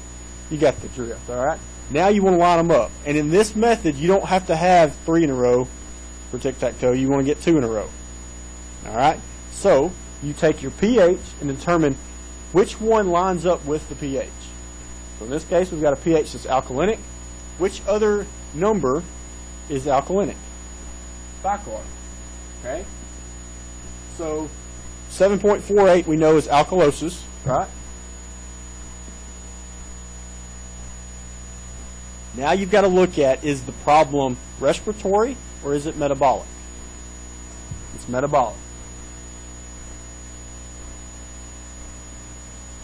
you got the drift, all right? Now you want to line them up. And in this method, you don't have to have 3 in a row for tic-tac-toe. You want to get 2 in a row, all right? So you take your pH and determine which one lines up with the pH. So in this case, we've got a pH that's alkalinic. Which other number is alkalinic? Bicarb, okay? So 7.48 we know is alkalosis, right? Now you've got to look at, is the problem respiratory or is it metabolic? It's metabolic.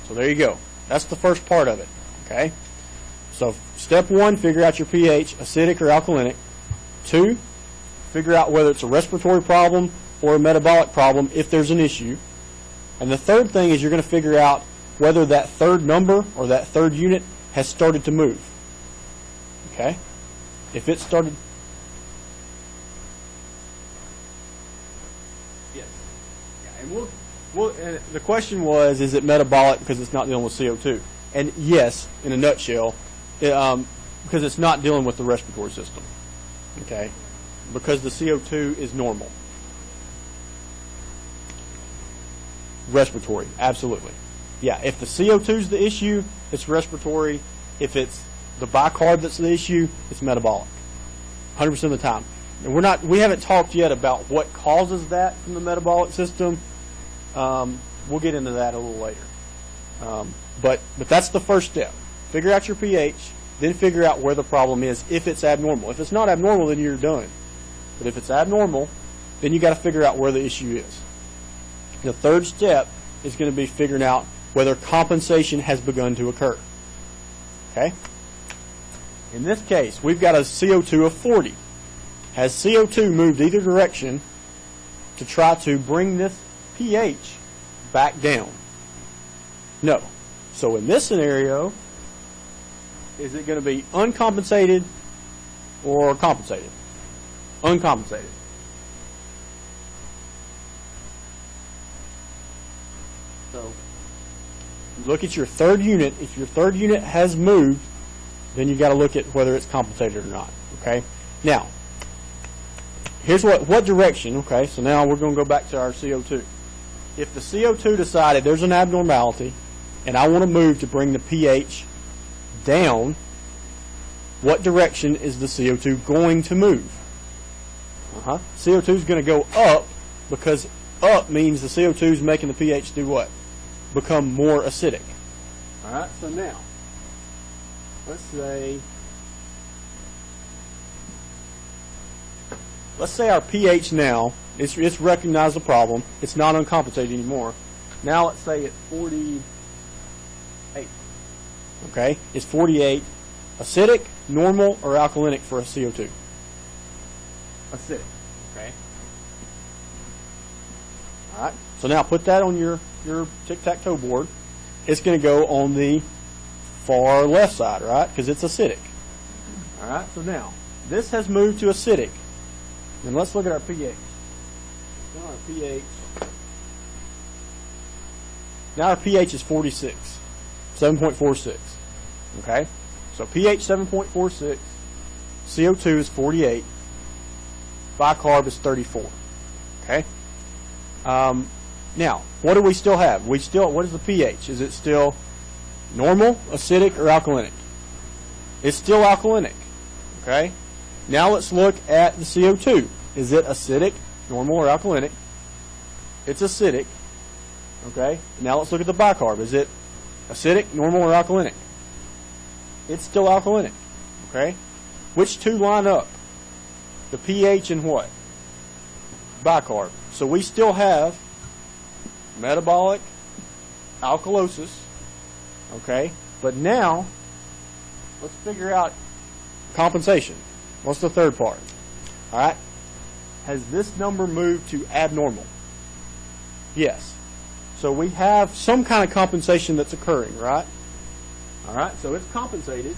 So there you go. That's the first part of it, okay? So step 1, figure out your pH, acidic or alkalinic. 2, figure out whether it's a respiratory problem or a metabolic problem if there's an issue. And the third thing is you're going to figure out whether that third number or that third unit has started to move. Okay? If it started... Yes. Yeah, and and the question was, is it metabolic because it's not dealing with CO2? And yes, in a nutshell, because it's not dealing with the respiratory system. Okay? Because the CO2 is normal. Respiratory, absolutely. Yeah, if the CO2 is the issue, it's respiratory. If it's the bicarb that's the issue, it's metabolic. 100% of the time. And we haven't talked yet about what causes that from the metabolic system. We'll get into that a little later. But that's the first step. Figure out your pH, then figure out where the problem is if it's abnormal. If it's not abnormal, then you're done. But if it's abnormal, then you got to figure out where the issue is. The third step is going to be figuring out whether compensation has begun to occur. Okay? In this case, we've got a CO2 of 40. Has CO2 moved either direction to try to bring this pH back down? No. So in this scenario, is it going to be uncompensated or compensated? Uncompensated. So look at your third unit. If your third unit has moved, then you've got to look at whether it's compensated or not. Okay? Now, here's what direction. Okay, so now we're going to go back to our CO2. If the CO2 decided there's an abnormality and I want to move to bring the pH down, what direction is the CO2 going to move? CO2 is going to go up, because up means the CO2 is making the pH do what? Become more acidic. All right, so now, let's say our pH now, it's recognized the problem, it's not uncompensated anymore. Now let's say it's 48. Okay, is 48 acidic, normal, or alkalinic for a CO2? Acidic. Okay. All right. So now put that on your tic-tac-toe board. It's going to go on the far left side, right? Because it's acidic. All right. So now this has moved to acidic. And let's look at our pH. Now our pH is 46, 7.46. Okay. So pH 7.46, CO2 is 48, bicarb is 34. Okay. Now, what do we still have? What is the pH? Is it still normal, acidic, or alkalinic? It's still alkalinic. Okay. Now let's look at the CO2. Is it acidic, normal, or alkalinic? It's acidic. Okay. Now let's look at the bicarb. Is it acidic, normal, or alkalinic? It's still alkalinic. Okay. Which two line up? The pH and what? Bicarb. So we still have metabolic alkalosis. Okay. But now, let's figure out compensation. What's the third part? All right. Has this number moved to abnormal? Yes. So we have some kind of compensation that's occurring, right? All right. So it's compensated.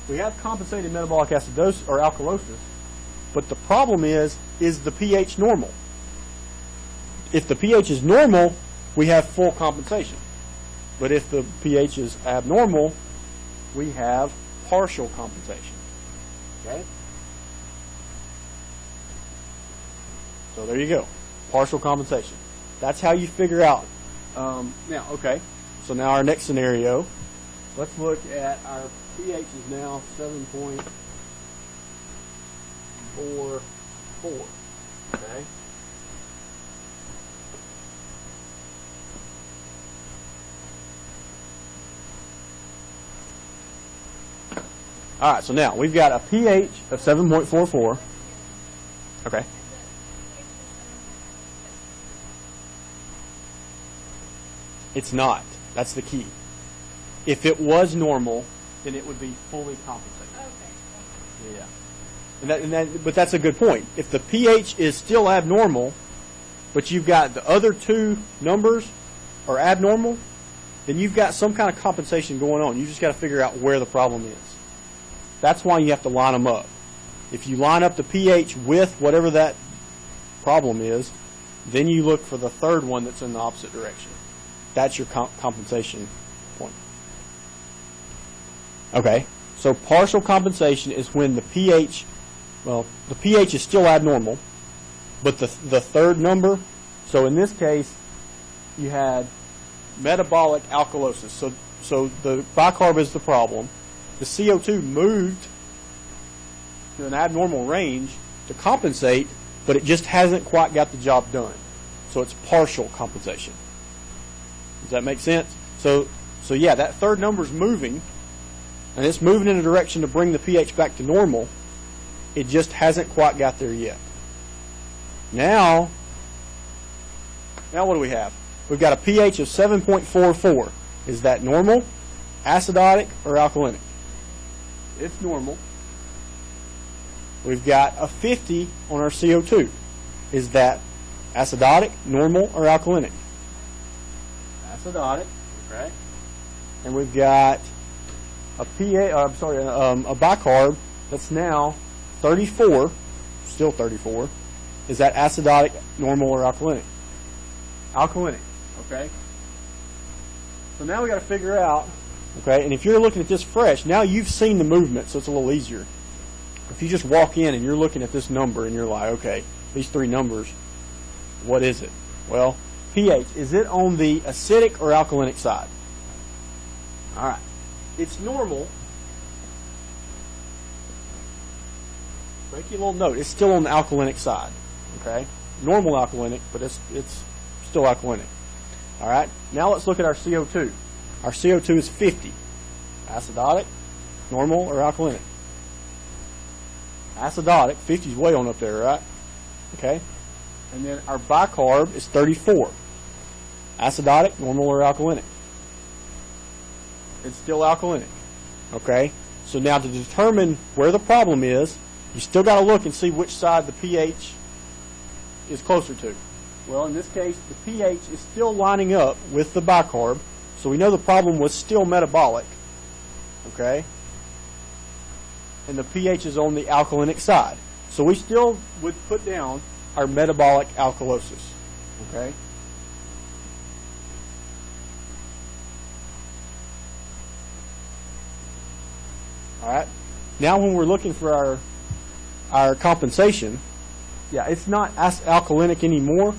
We have compensated metabolic acidosis or alkalosis, but the problem is the pH normal? If the pH is normal, we have full compensation. But if the pH is abnormal, we have partial compensation. Okay? So there you go. Partial compensation. That's how you figure out. Now, okay. So now our next scenario, let's look at our pH is now 7.44. Okay. All right, so now we've got a pH of 7.44. Okay. It's not. That's the key. If it was normal, then it would be fully compensated. Okay. Yeah. But that's a good point. If the pH is still abnormal, but you've got the other two numbers are abnormal, then you've got some kind of compensation going on. You just got to figure out where the problem is. That's why you have to line them up. If you line up the pH with whatever that problem is, then you look for the third one that's in the opposite direction. That's your compensation point. Okay, so partial compensation is when the pH, well, the pH is still abnormal, but the third number, so in this case, you had metabolic alkalosis. So the bicarb is the problem. The CO2 moved to an abnormal range to compensate, but it just hasn't quite got the job done. So it's partial compensation. Does that make sense? So yeah, that third number is moving, and it's moving in a direction to bring the pH back to normal. It just hasn't quite got there yet. Now what do we have? We've got a pH of 7.44. Is that normal, acidotic, or alkalinic? It's normal. We've got a 50 on our CO2. Is that acidotic, normal, or alkalinic? Acidotic. Okay. And we've got a a bicarb that's now 34, still 34. Is that acidotic, normal, or alkalinic? Alkalinic. Okay. So now we got to figure out. Okay, and if you're looking at this fresh, now you've seen the movement, so it's a little easier. If you just walk in and you're looking at this number and you're like, okay, these three numbers, what is it? Well, pH, is it on the acidic or alkalinic side? All right. It's normal. Make you a little note. It's still on the alkalinic side. Okay? Normal alkalinic, but it's still alkalinic. All right? Now let's look at our CO2. Our CO2 is 50. Acidotic, normal, or alkalinic? Acidotic, 50 is way on up there, right? Okay. And then our bicarb is 34. Acidotic, normal, or alkalinic? It's still alkalinic. Okay. So now to determine where the problem is, you still got to look and see which side the pH is closer to. Well, in this case, the pH is still lining up with the bicarb, so we know the problem was still metabolic. Okay. And the pH is on the alkalinic side. So we still would put down our metabolic alkalosis. Okay? All right. Now when we're looking for our compensation, yeah, it's not alkalinic anymore,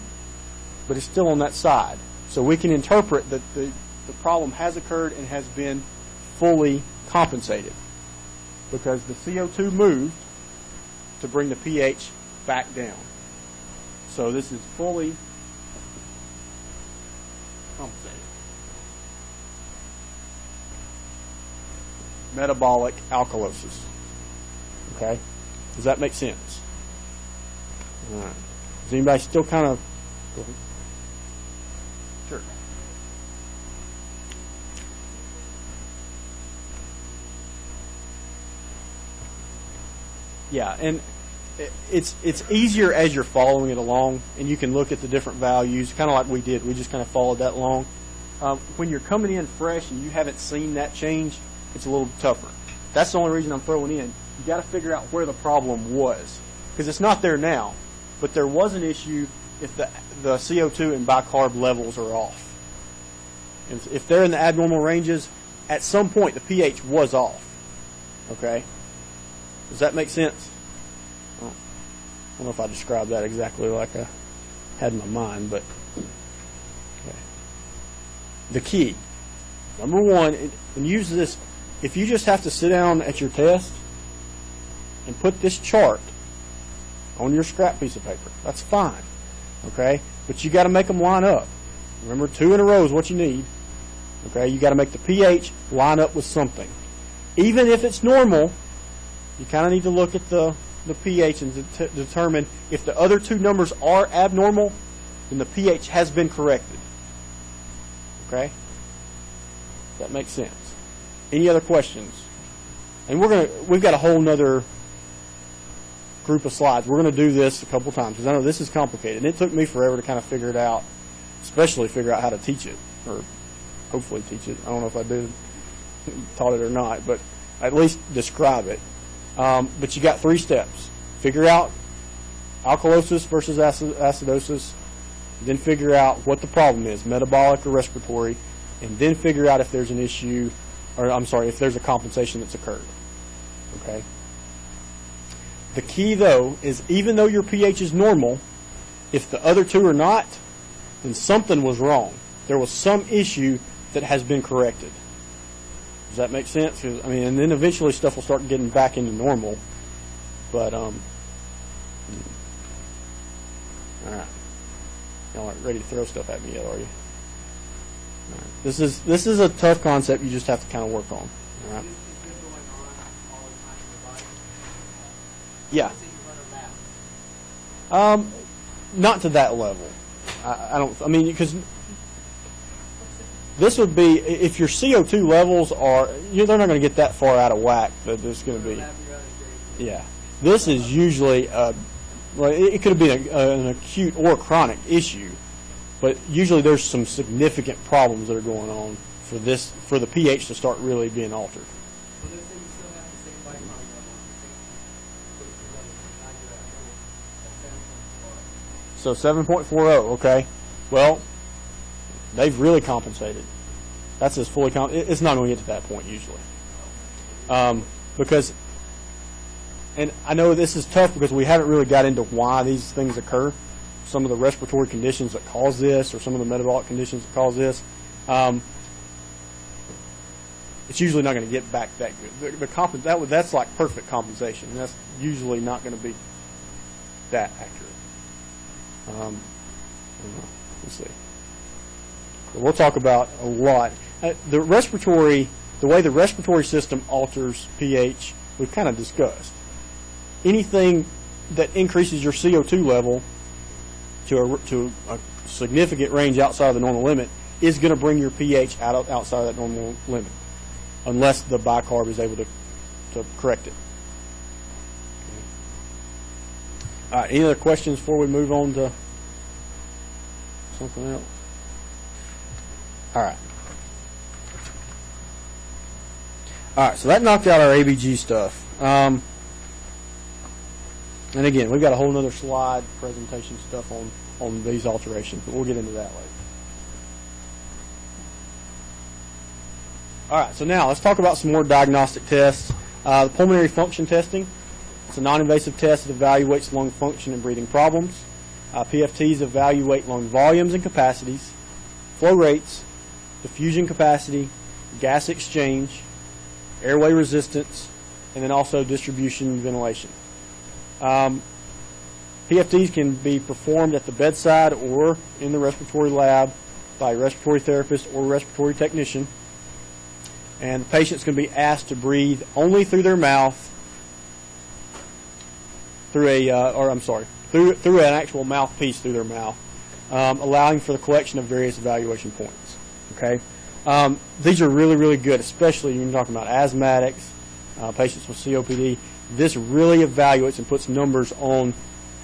but it's still on that side. So we can interpret that the problem has occurred and has been fully compensated, because the CO2 moved to bring the pH back down. So this is fully compensated. Metabolic alkalosis. Okay? Does that make sense? All right. Does anybody still kind of... Go ahead. Sure. Yeah, and it's easier as you're following it along, and you can look at the different values, kind of like we did. We just kind of followed that along. When you're coming in fresh and you haven't seen that change, it's a little tougher. That's the only reason I'm throwing in. You got to figure out where the problem was, because it's not there now, but there was an issue if the CO2 and bicarb levels are off. And if they're in the abnormal ranges, at some point the pH was off. Okay? Does that make sense? I don't know if I described that exactly like I had in my mind, but okay. The key, number one, and use this, if you just have to sit down at your test and put this chart on your scrap piece of paper, that's fine, okay? But you got to make them line up. Remember, 2 in a row is what you need, okay? You got to make the pH line up with something. Even if it's normal, you kind of need to look at the pH and determine if the other two numbers are abnormal, then the pH has been corrected. Okay? That makes sense. Any other questions? And we've got a whole nother group of slides. We're going to do this a couple times because I know this is complicated. And it took me forever to kind of figure it out, especially figure out how to teach it or hopefully teach it. I don't know if I did taught it or not, but at least describe it. But you got 3 steps. Figure out alkalosis versus acidosis, then figure out what the problem is, metabolic or respiratory, and then figure out if there's an issue, or I'm sorry, if there's a compensation that's occurred. Okay? The key, though, is even though your pH is normal, if the other 2 are not, then something was wrong. There was some issue that has been corrected. Does that make sense? 'Cause, I mean, and then eventually stuff will start getting back into normal. But, all right. Y'all aren't ready to throw stuff at me yet, are you? All right. This is a tough concept you just have to kind of work on. All right. Yeah. Not to that level. I don't. I mean, because this would be if your CO2 levels are. They're not going to get that far out of whack. That there's going to be. Yeah. This is usually. Well, it could have been an acute or chronic issue, but usually there's some significant problems that are going on for the pH to start really being altered. So 7.40, okay. Well, they've really compensated. That's as fully it's not going to get to that point usually. Because, and I know this is tough because we haven't really got into why these things occur. Some of the respiratory conditions that cause this, or some of the metabolic conditions that cause this. It's usually not going to get back that good. That's like perfect compensation, and that's usually not going to be that accurate. Let's see. But we'll talk about a lot. The way the respiratory system alters pH, we've kind of discussed. Anything that increases your CO2 level to a significant range outside of the normal limit is going to bring your pH outside of that normal limit, unless the bicarb is able to correct it. All right, any other questions before we move on to something else? All right. All right, so that knocked out our ABG stuff. And again, we've got a whole other slide presentation stuff on these alterations, but we'll get into that later. All right, so now let's talk about some more diagnostic tests. The pulmonary function testing. It's a non-invasive test that evaluates lung function and breathing problems. PFTs evaluate lung volumes and capacities, flow rates, diffusion capacity, gas exchange, airway resistance, and then also distribution and ventilation. PFTs can be performed at the bedside or in the respiratory lab by a respiratory therapist or respiratory technician. And the patient's going to be asked to breathe only through their mouth through an actual mouthpiece through their mouth, allowing for the collection of various evaluation points. Okay, these are really, really good, especially when you're talking about asthmatics, patients with COPD. This really evaluates and puts numbers on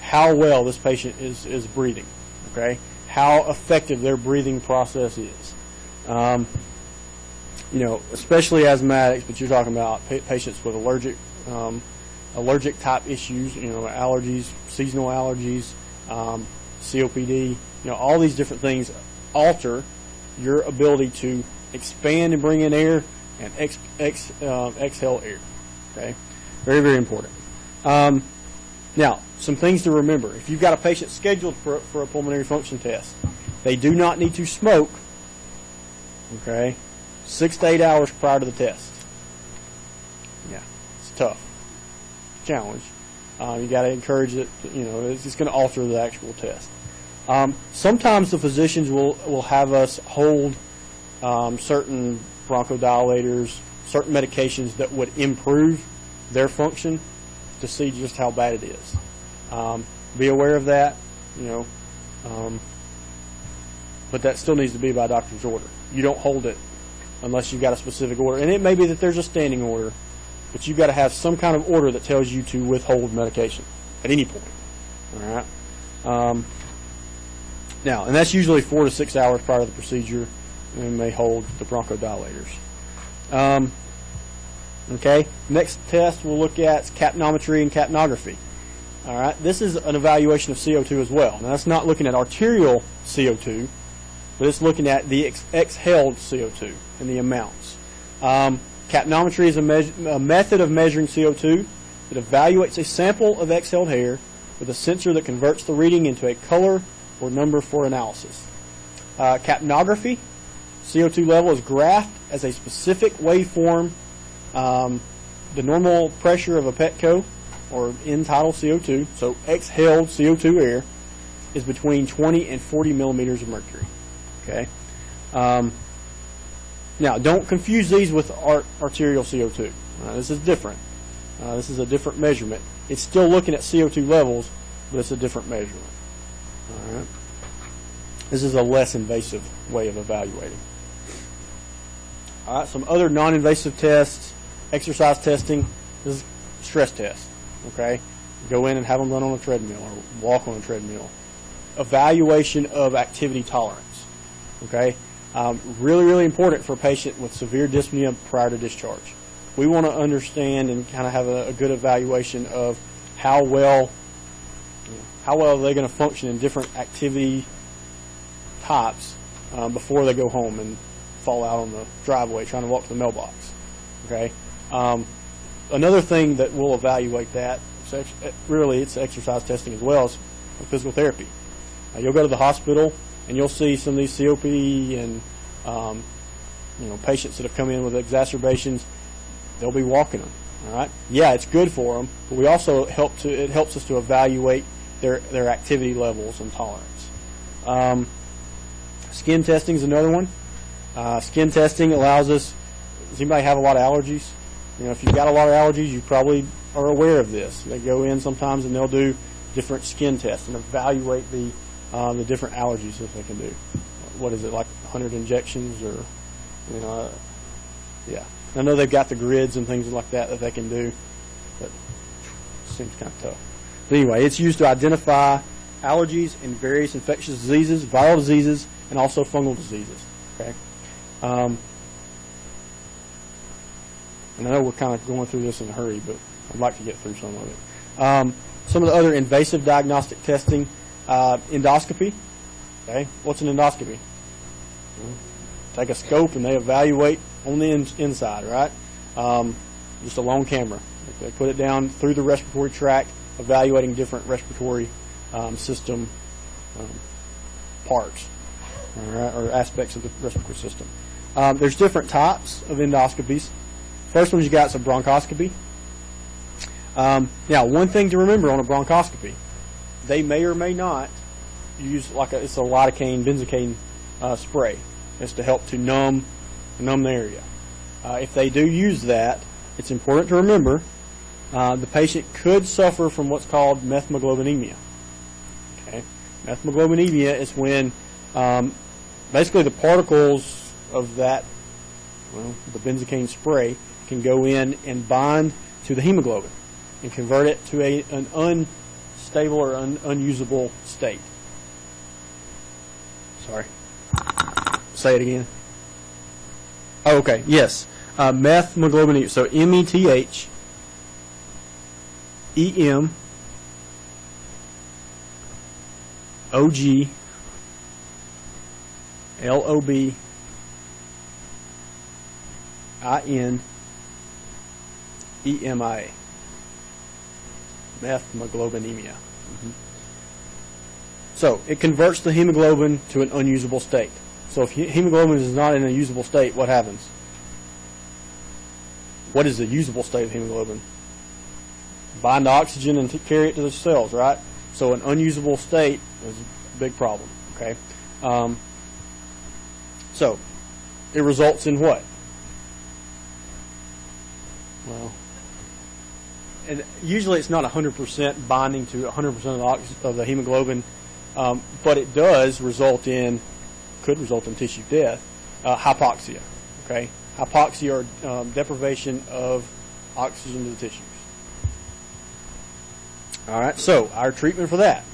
how well this patient is breathing. Okay, how effective their breathing process is. Especially asthmatics, but you're talking about patients with allergic type issues, allergies, seasonal allergies, COPD, all these different things alter your ability to expand and bring in air and exhale air. Okay, very, very important. Now, some things to remember. If you've got a patient scheduled for a pulmonary function test, they do not need to smoke, okay, 6 to 8 hours prior to the test. Yeah, it's tough. Challenge. You got to encourage it. It's going to alter the actual test. Sometimes the physicians will have us hold certain bronchodilators, certain medications that would improve their function to see just how bad it is. Be aware of that. But that still needs to be by doctor's order. You don't hold it unless you've got a specific order, and it may be that there's a standing order. But you've got to have some kind of order that tells you to withhold medication at any point. All right. Now, and that's usually 4 to 6 hours prior to the procedure. and may hold the bronchodilators. Okay, next test we'll look at is capnometry and capnography. All right, this is an evaluation of CO2 as well. Now that's not looking at arterial CO2, but it's looking at the exhaled CO2 and the amounts. Capnometry is a method of measuring CO2 that evaluates a sample of exhaled air with a sensor that converts the reading into a color or number for analysis. Capnography, CO2 level is graphed as a specific waveform. The normal pressure of a Petco, or end-tidal CO2, so exhaled CO2 air, is between 20 and 40 millimeters of mercury. Okay. Now, don't confuse these with arterial CO2. This is different. This is a different measurement. It's still looking at CO2 levels, but it's a different measurement. All right. This is a less invasive way of evaluating. All right, some other non-invasive tests, exercise testing. This is stress test. Okay, go in and have them run on a treadmill or walk on a treadmill. Evaluation of activity tolerance. Okay, really, really important for a patient with severe dyspnea prior to discharge. We want to understand and kind of have a good evaluation of how well are they going to function in different activity types before they go home and fall out on the driveway trying to walk to the mailbox. Okay. Another thing that will evaluate that, really it's exercise testing as well as physical therapy. You'll go to the hospital and you'll see some of these COPD and patients that have come in with exacerbations. They'll be walking them. All right. Yeah, it's good for them, but we also it helps us to evaluate their activity levels and tolerance. Skin testing is another one. Skin testing allows us. Does anybody have a lot of allergies? If you've got a lot of allergies, you probably are aware of this. They go in sometimes and they'll do different skin tests and evaluate the different allergies that they can do. What is it, like 100 injections or, yeah. I know they've got the grids and things like that they can do, but it seems kind of tough. But anyway, it's used to identify allergies in various infectious diseases, viral diseases, and also fungal diseases. Okay. And I know we're kind of going through this in a hurry, but I'd like to get through some of it. Some of the other invasive diagnostic testing, endoscopy. Okay, what's an endoscopy? Take a scope and they evaluate on the inside, right? Just a long camera. They put it down through the respiratory tract, evaluating different respiratory system parts, all right, or aspects of the respiratory system. There's different types of endoscopies. First one you got is a bronchoscopy. Now, one thing to remember on a bronchoscopy, they may or may not use it's a lidocaine, benzocaine spray. It's to help to numb the area. If they do use that, it's important to remember the patient could suffer from what's called methemoglobinemia. Okay, methemoglobinemia is when basically the particles of that, the benzocaine spray can go in and bind to the hemoglobin and convert it to an unstable or unusable state. Sorry. Say it again. Oh, okay. Yes. Methemoglobinemia. So METH EM OG LOB IN EMIA. Methemoglobinemia. So it converts the hemoglobin to an unusable state. So if hemoglobin is not in a usable state, what happens? What is the usable state of hemoglobin? Bind to oxygen and carry it to the cells, right? So an unusable state is a big problem. Okay. So it results in what? Well, and usually it's not 100% binding to 100% of the hemoglobin, but it does could result in tissue death, hypoxia. Okay, hypoxia or deprivation of oxygen to the tissues. All right, so our treatment for that.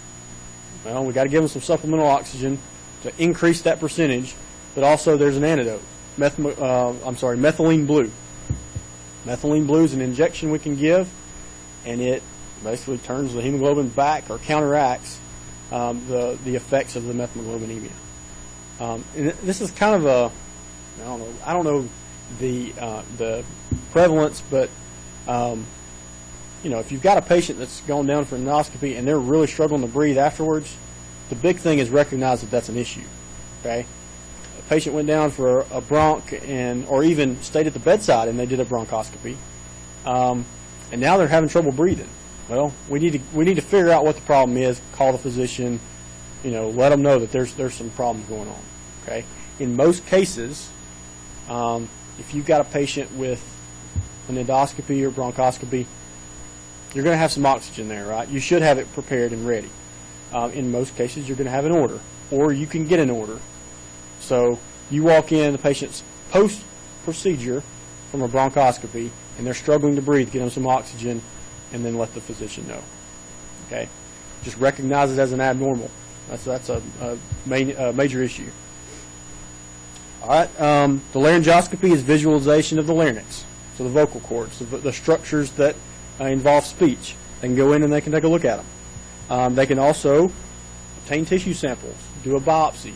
Well, we got to give them some supplemental oxygen to increase that percentage, but also there's an antidote. Methylene blue. Methylene blue is an injection we can give, and it basically turns the hemoglobin back or counteracts the effects of the methemoglobinemia. And this is kind of a, I don't know the prevalence, but if you've got a patient that's gone down for endoscopy and they're really struggling to breathe afterwards, the big thing is recognize that that's an issue. Okay, a patient went down for a bronch or even stayed at the bedside and they did a bronchoscopy, and now they're having trouble breathing. Well, we need to figure out what the problem is. Call the physician. Let them know that there's some problems going on. Okay. In most cases, if you've got a patient with an endoscopy or bronchoscopy, you're going to have some oxygen there, right? You should have it prepared and ready. In most cases, you're going to have an order, or you can get an order. So you walk in, the patient's post-procedure from a bronchoscopy, and they're struggling to breathe, get them some oxygen, and then let the physician know. Okay? Just recognize it as an abnormal. That's a major issue. All right. The laryngoscopy is visualization of the larynx, so the vocal cords, the structures that involve speech. They can go in and they can take a look at them. They can also obtain tissue samples, do a biopsy,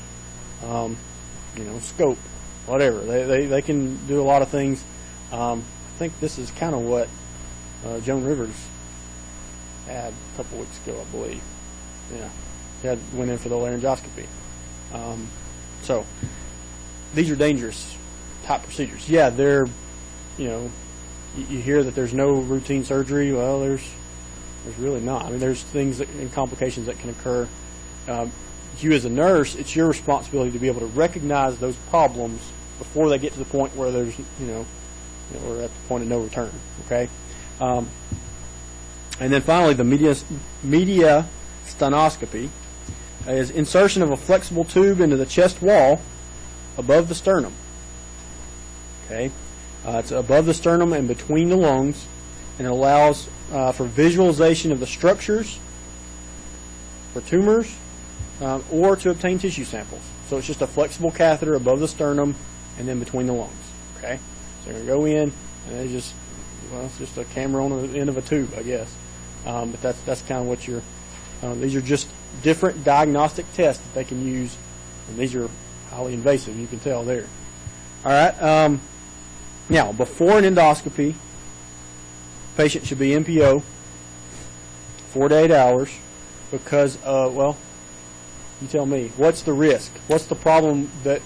scope, whatever. They can do a lot of things. I think this is kind of what Joan Rivers had a couple weeks ago, I believe. Yeah, she went in for the laryngoscopy. So these are dangerous type procedures. Yeah, they're, you hear that there's no routine surgery. Well, there's really not. I mean, there's things and complications that can occur. You as a nurse, it's your responsibility to be able to recognize those problems before they get to the point where there's, we're at the point of no return. Okay. And then finally, the mediastinoscopy is insertion of a flexible tube into the chest wall above the sternum. Okay. It's above the sternum and between the lungs, and it allows for visualization of the structures, for tumors, or to obtain tissue samples. So it's just a flexible catheter above the sternum and then between the lungs. Okay, so you're going to go in, and it's just a camera on the end of a tube, I guess. But that's kind of what these are just different diagnostic tests that they can use, and these are highly invasive. You can tell there. All right. Now, before an endoscopy, patient should be NPO 4 to 8 hours because, you tell me, what's the risk? What's the problem that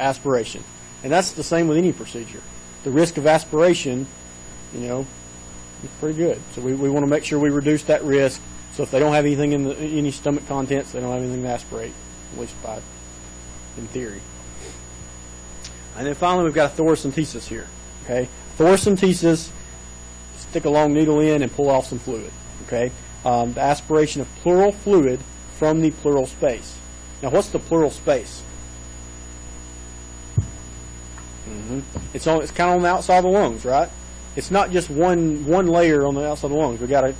aspiration? And that's the same with any procedure. The risk of aspiration, is pretty good. So we want to make sure we reduce that risk. So if they don't have anything in any stomach contents, they don't have anything to aspirate, at least in theory. And then finally, we've got a thoracentesis here. Okay, thoracentesis, stick a long needle in and pull off some fluid. Okay, the aspiration of pleural fluid from the pleural space. Now, what's the pleural space? It's kind of on the outside of the lungs, right? It's not just one layer on the outside of the lungs. We've got a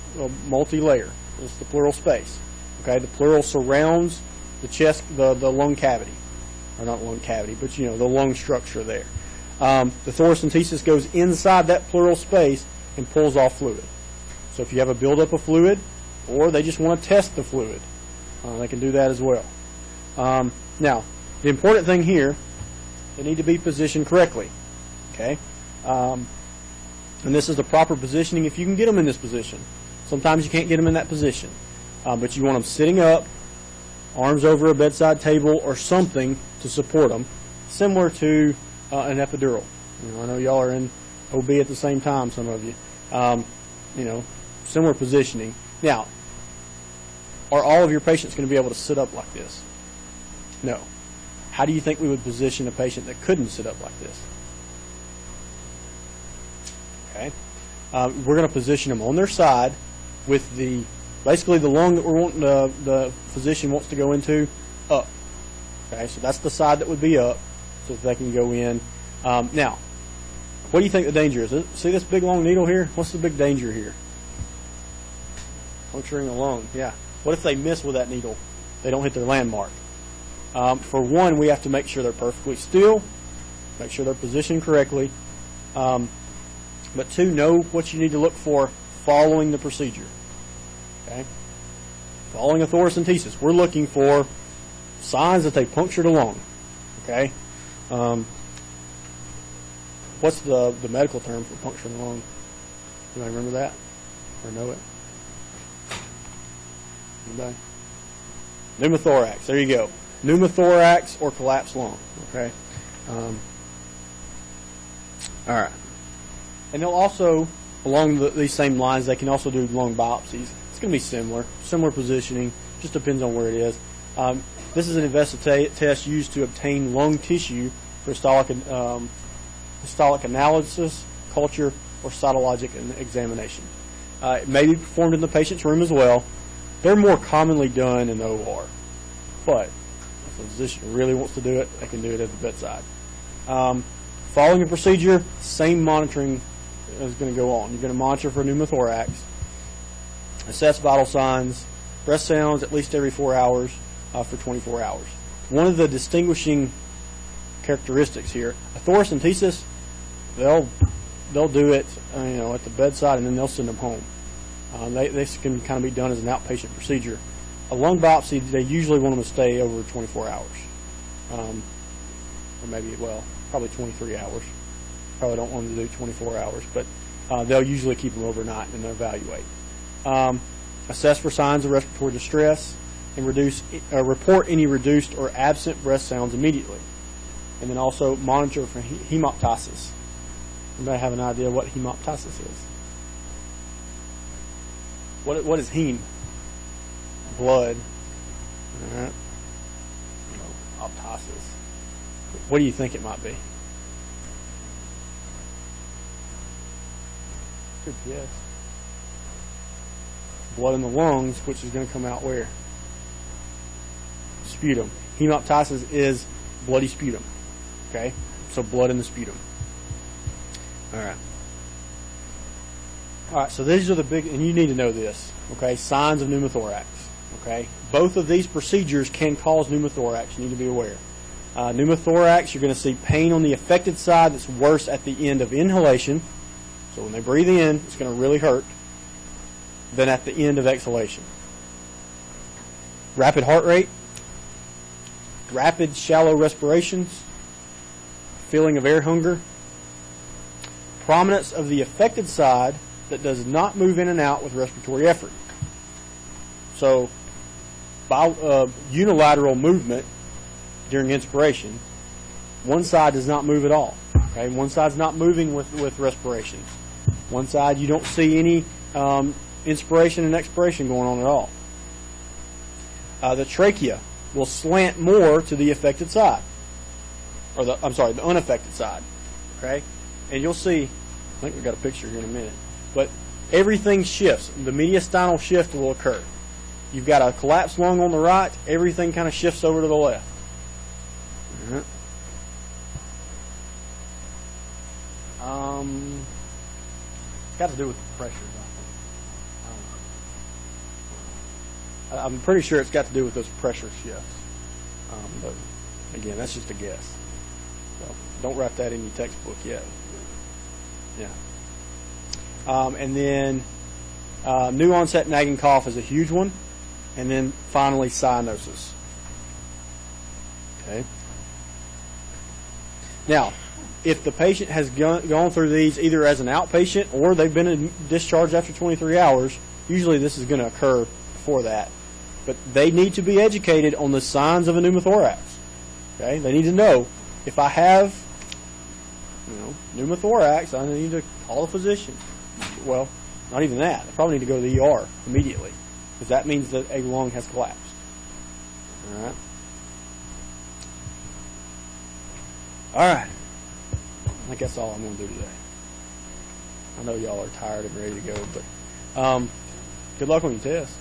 multi-layer. It's the pleural space. Okay, the pleural surrounds the chest, the lung cavity. Or not lung cavity, but the lung structure there. The thoracentesis goes inside that pleural space and pulls off fluid. So if you have a buildup of fluid, or they just want to test the fluid, they can do that as well. Now, the important thing here, they need to be positioned correctly. Okay, and this is the proper positioning if you can get them in this position. Sometimes you can't get them in that position, but you want them sitting up, arms over a bedside table or something to support them, similar to an epidural. I know y'all are in OB at the same time, some of you. Similar positioning. Now, are all of your patients going to be able to sit up like this? No. How do you think we would position a patient that couldn't sit up like this? Okay. We're going to position them on their side with basically the lung that we're wanting the physician wants to go into up. Okay, so that's the side that would be up, so that they can go in. Now, what do you think the danger is? See this big long needle here? What's the big danger here? Puncturing the lung. Yeah. What if they miss with that needle? They don't hit their landmark. For one, we have to make sure they're perfectly still, make sure they're positioned correctly. But two, know what you need to look for following the procedure. Okay? Following a thoracentesis, we're looking for signs that they punctured a lung. Okay? What's the medical term for puncturing the lung? Do I remember that or know it? Anybody? Pneumothorax. There you go. Pneumothorax or collapsed lung. Okay. All right. And they'll also, along these same lines, they can also do lung biopsies. It's going to be similar positioning. Just depends on where it is. This is an investigative test used to obtain lung tissue for histologic analysis, culture, or cytologic examination. It may be performed in the patient's room as well. They're more commonly done in the OR, but if a physician really wants to do it, they can do it at the bedside. Following a procedure, same monitoring is going to go on. You're going to monitor for pneumothorax, assess vital signs, breath sounds at least every 4 hours for 24 hours. One of the distinguishing characteristics here, a thoracentesis, they'll do it at the bedside and then they'll send them home. They can kind of be done as an outpatient procedure. A lung biopsy, they usually want them to stay over 24 hours. Or maybe, probably 23 hours. Probably don't want them to do 24 hours, but they'll usually keep them overnight and evaluate. Assess for signs of respiratory distress and report any reduced or absent breath sounds immediately. And then also monitor for hemoptysis. Anybody have an idea what hemoptysis is? What is heme? Blood. All right. Optosis. What do you think it might be? Good guess. Blood in the lungs, which is going to come out where? Sputum. Hemoptysis is bloody sputum. Okay? So blood in the sputum. All right. All right, so these are the big, and you need to know this, okay, signs of pneumothorax, okay? Both of these procedures can cause pneumothorax. You need to be aware. Pneumothorax, you're going to see pain on the affected side that's worse at the end of inhalation. So when they breathe in, it's going to really hurt, than at the end of exhalation. Rapid heart rate, rapid shallow respirations, feeling of air hunger, prominence of the affected side that does not move in and out with respiratory effort. So, by unilateral movement during inspiration, one side does not move at all. Okay, one side's not moving with respiration. One side you don't see any inspiration and expiration going on at all. The trachea will slant more to the affected side, or the unaffected side. Okay, and you'll see. I think we've got a picture here in a minute. But everything shifts. The mediastinal shift will occur. You've got a collapsed lung on the right. Everything kind of shifts over to the left. All right. It's got to do with the pressures, I think. I'm pretty sure it's got to do with those pressure shifts. But again, that's just a guess. So don't write that in your textbook yet. Yeah. And then new onset nagging cough is a huge one. And then finally cyanosis. Okay. Now, if the patient has gone through these either as an outpatient or they've been discharged after 23 hours, usually this is going to occur before that. But they need to be educated on the signs of a pneumothorax. Okay. They need to know, if I have pneumothorax, I need to call a physician. Well, not even that. I probably need to go to the ER immediately, because that means that a lung has collapsed. All right. All right. I think that's all I'm going to do today. I know y'all are tired and ready to go, but good luck on your test.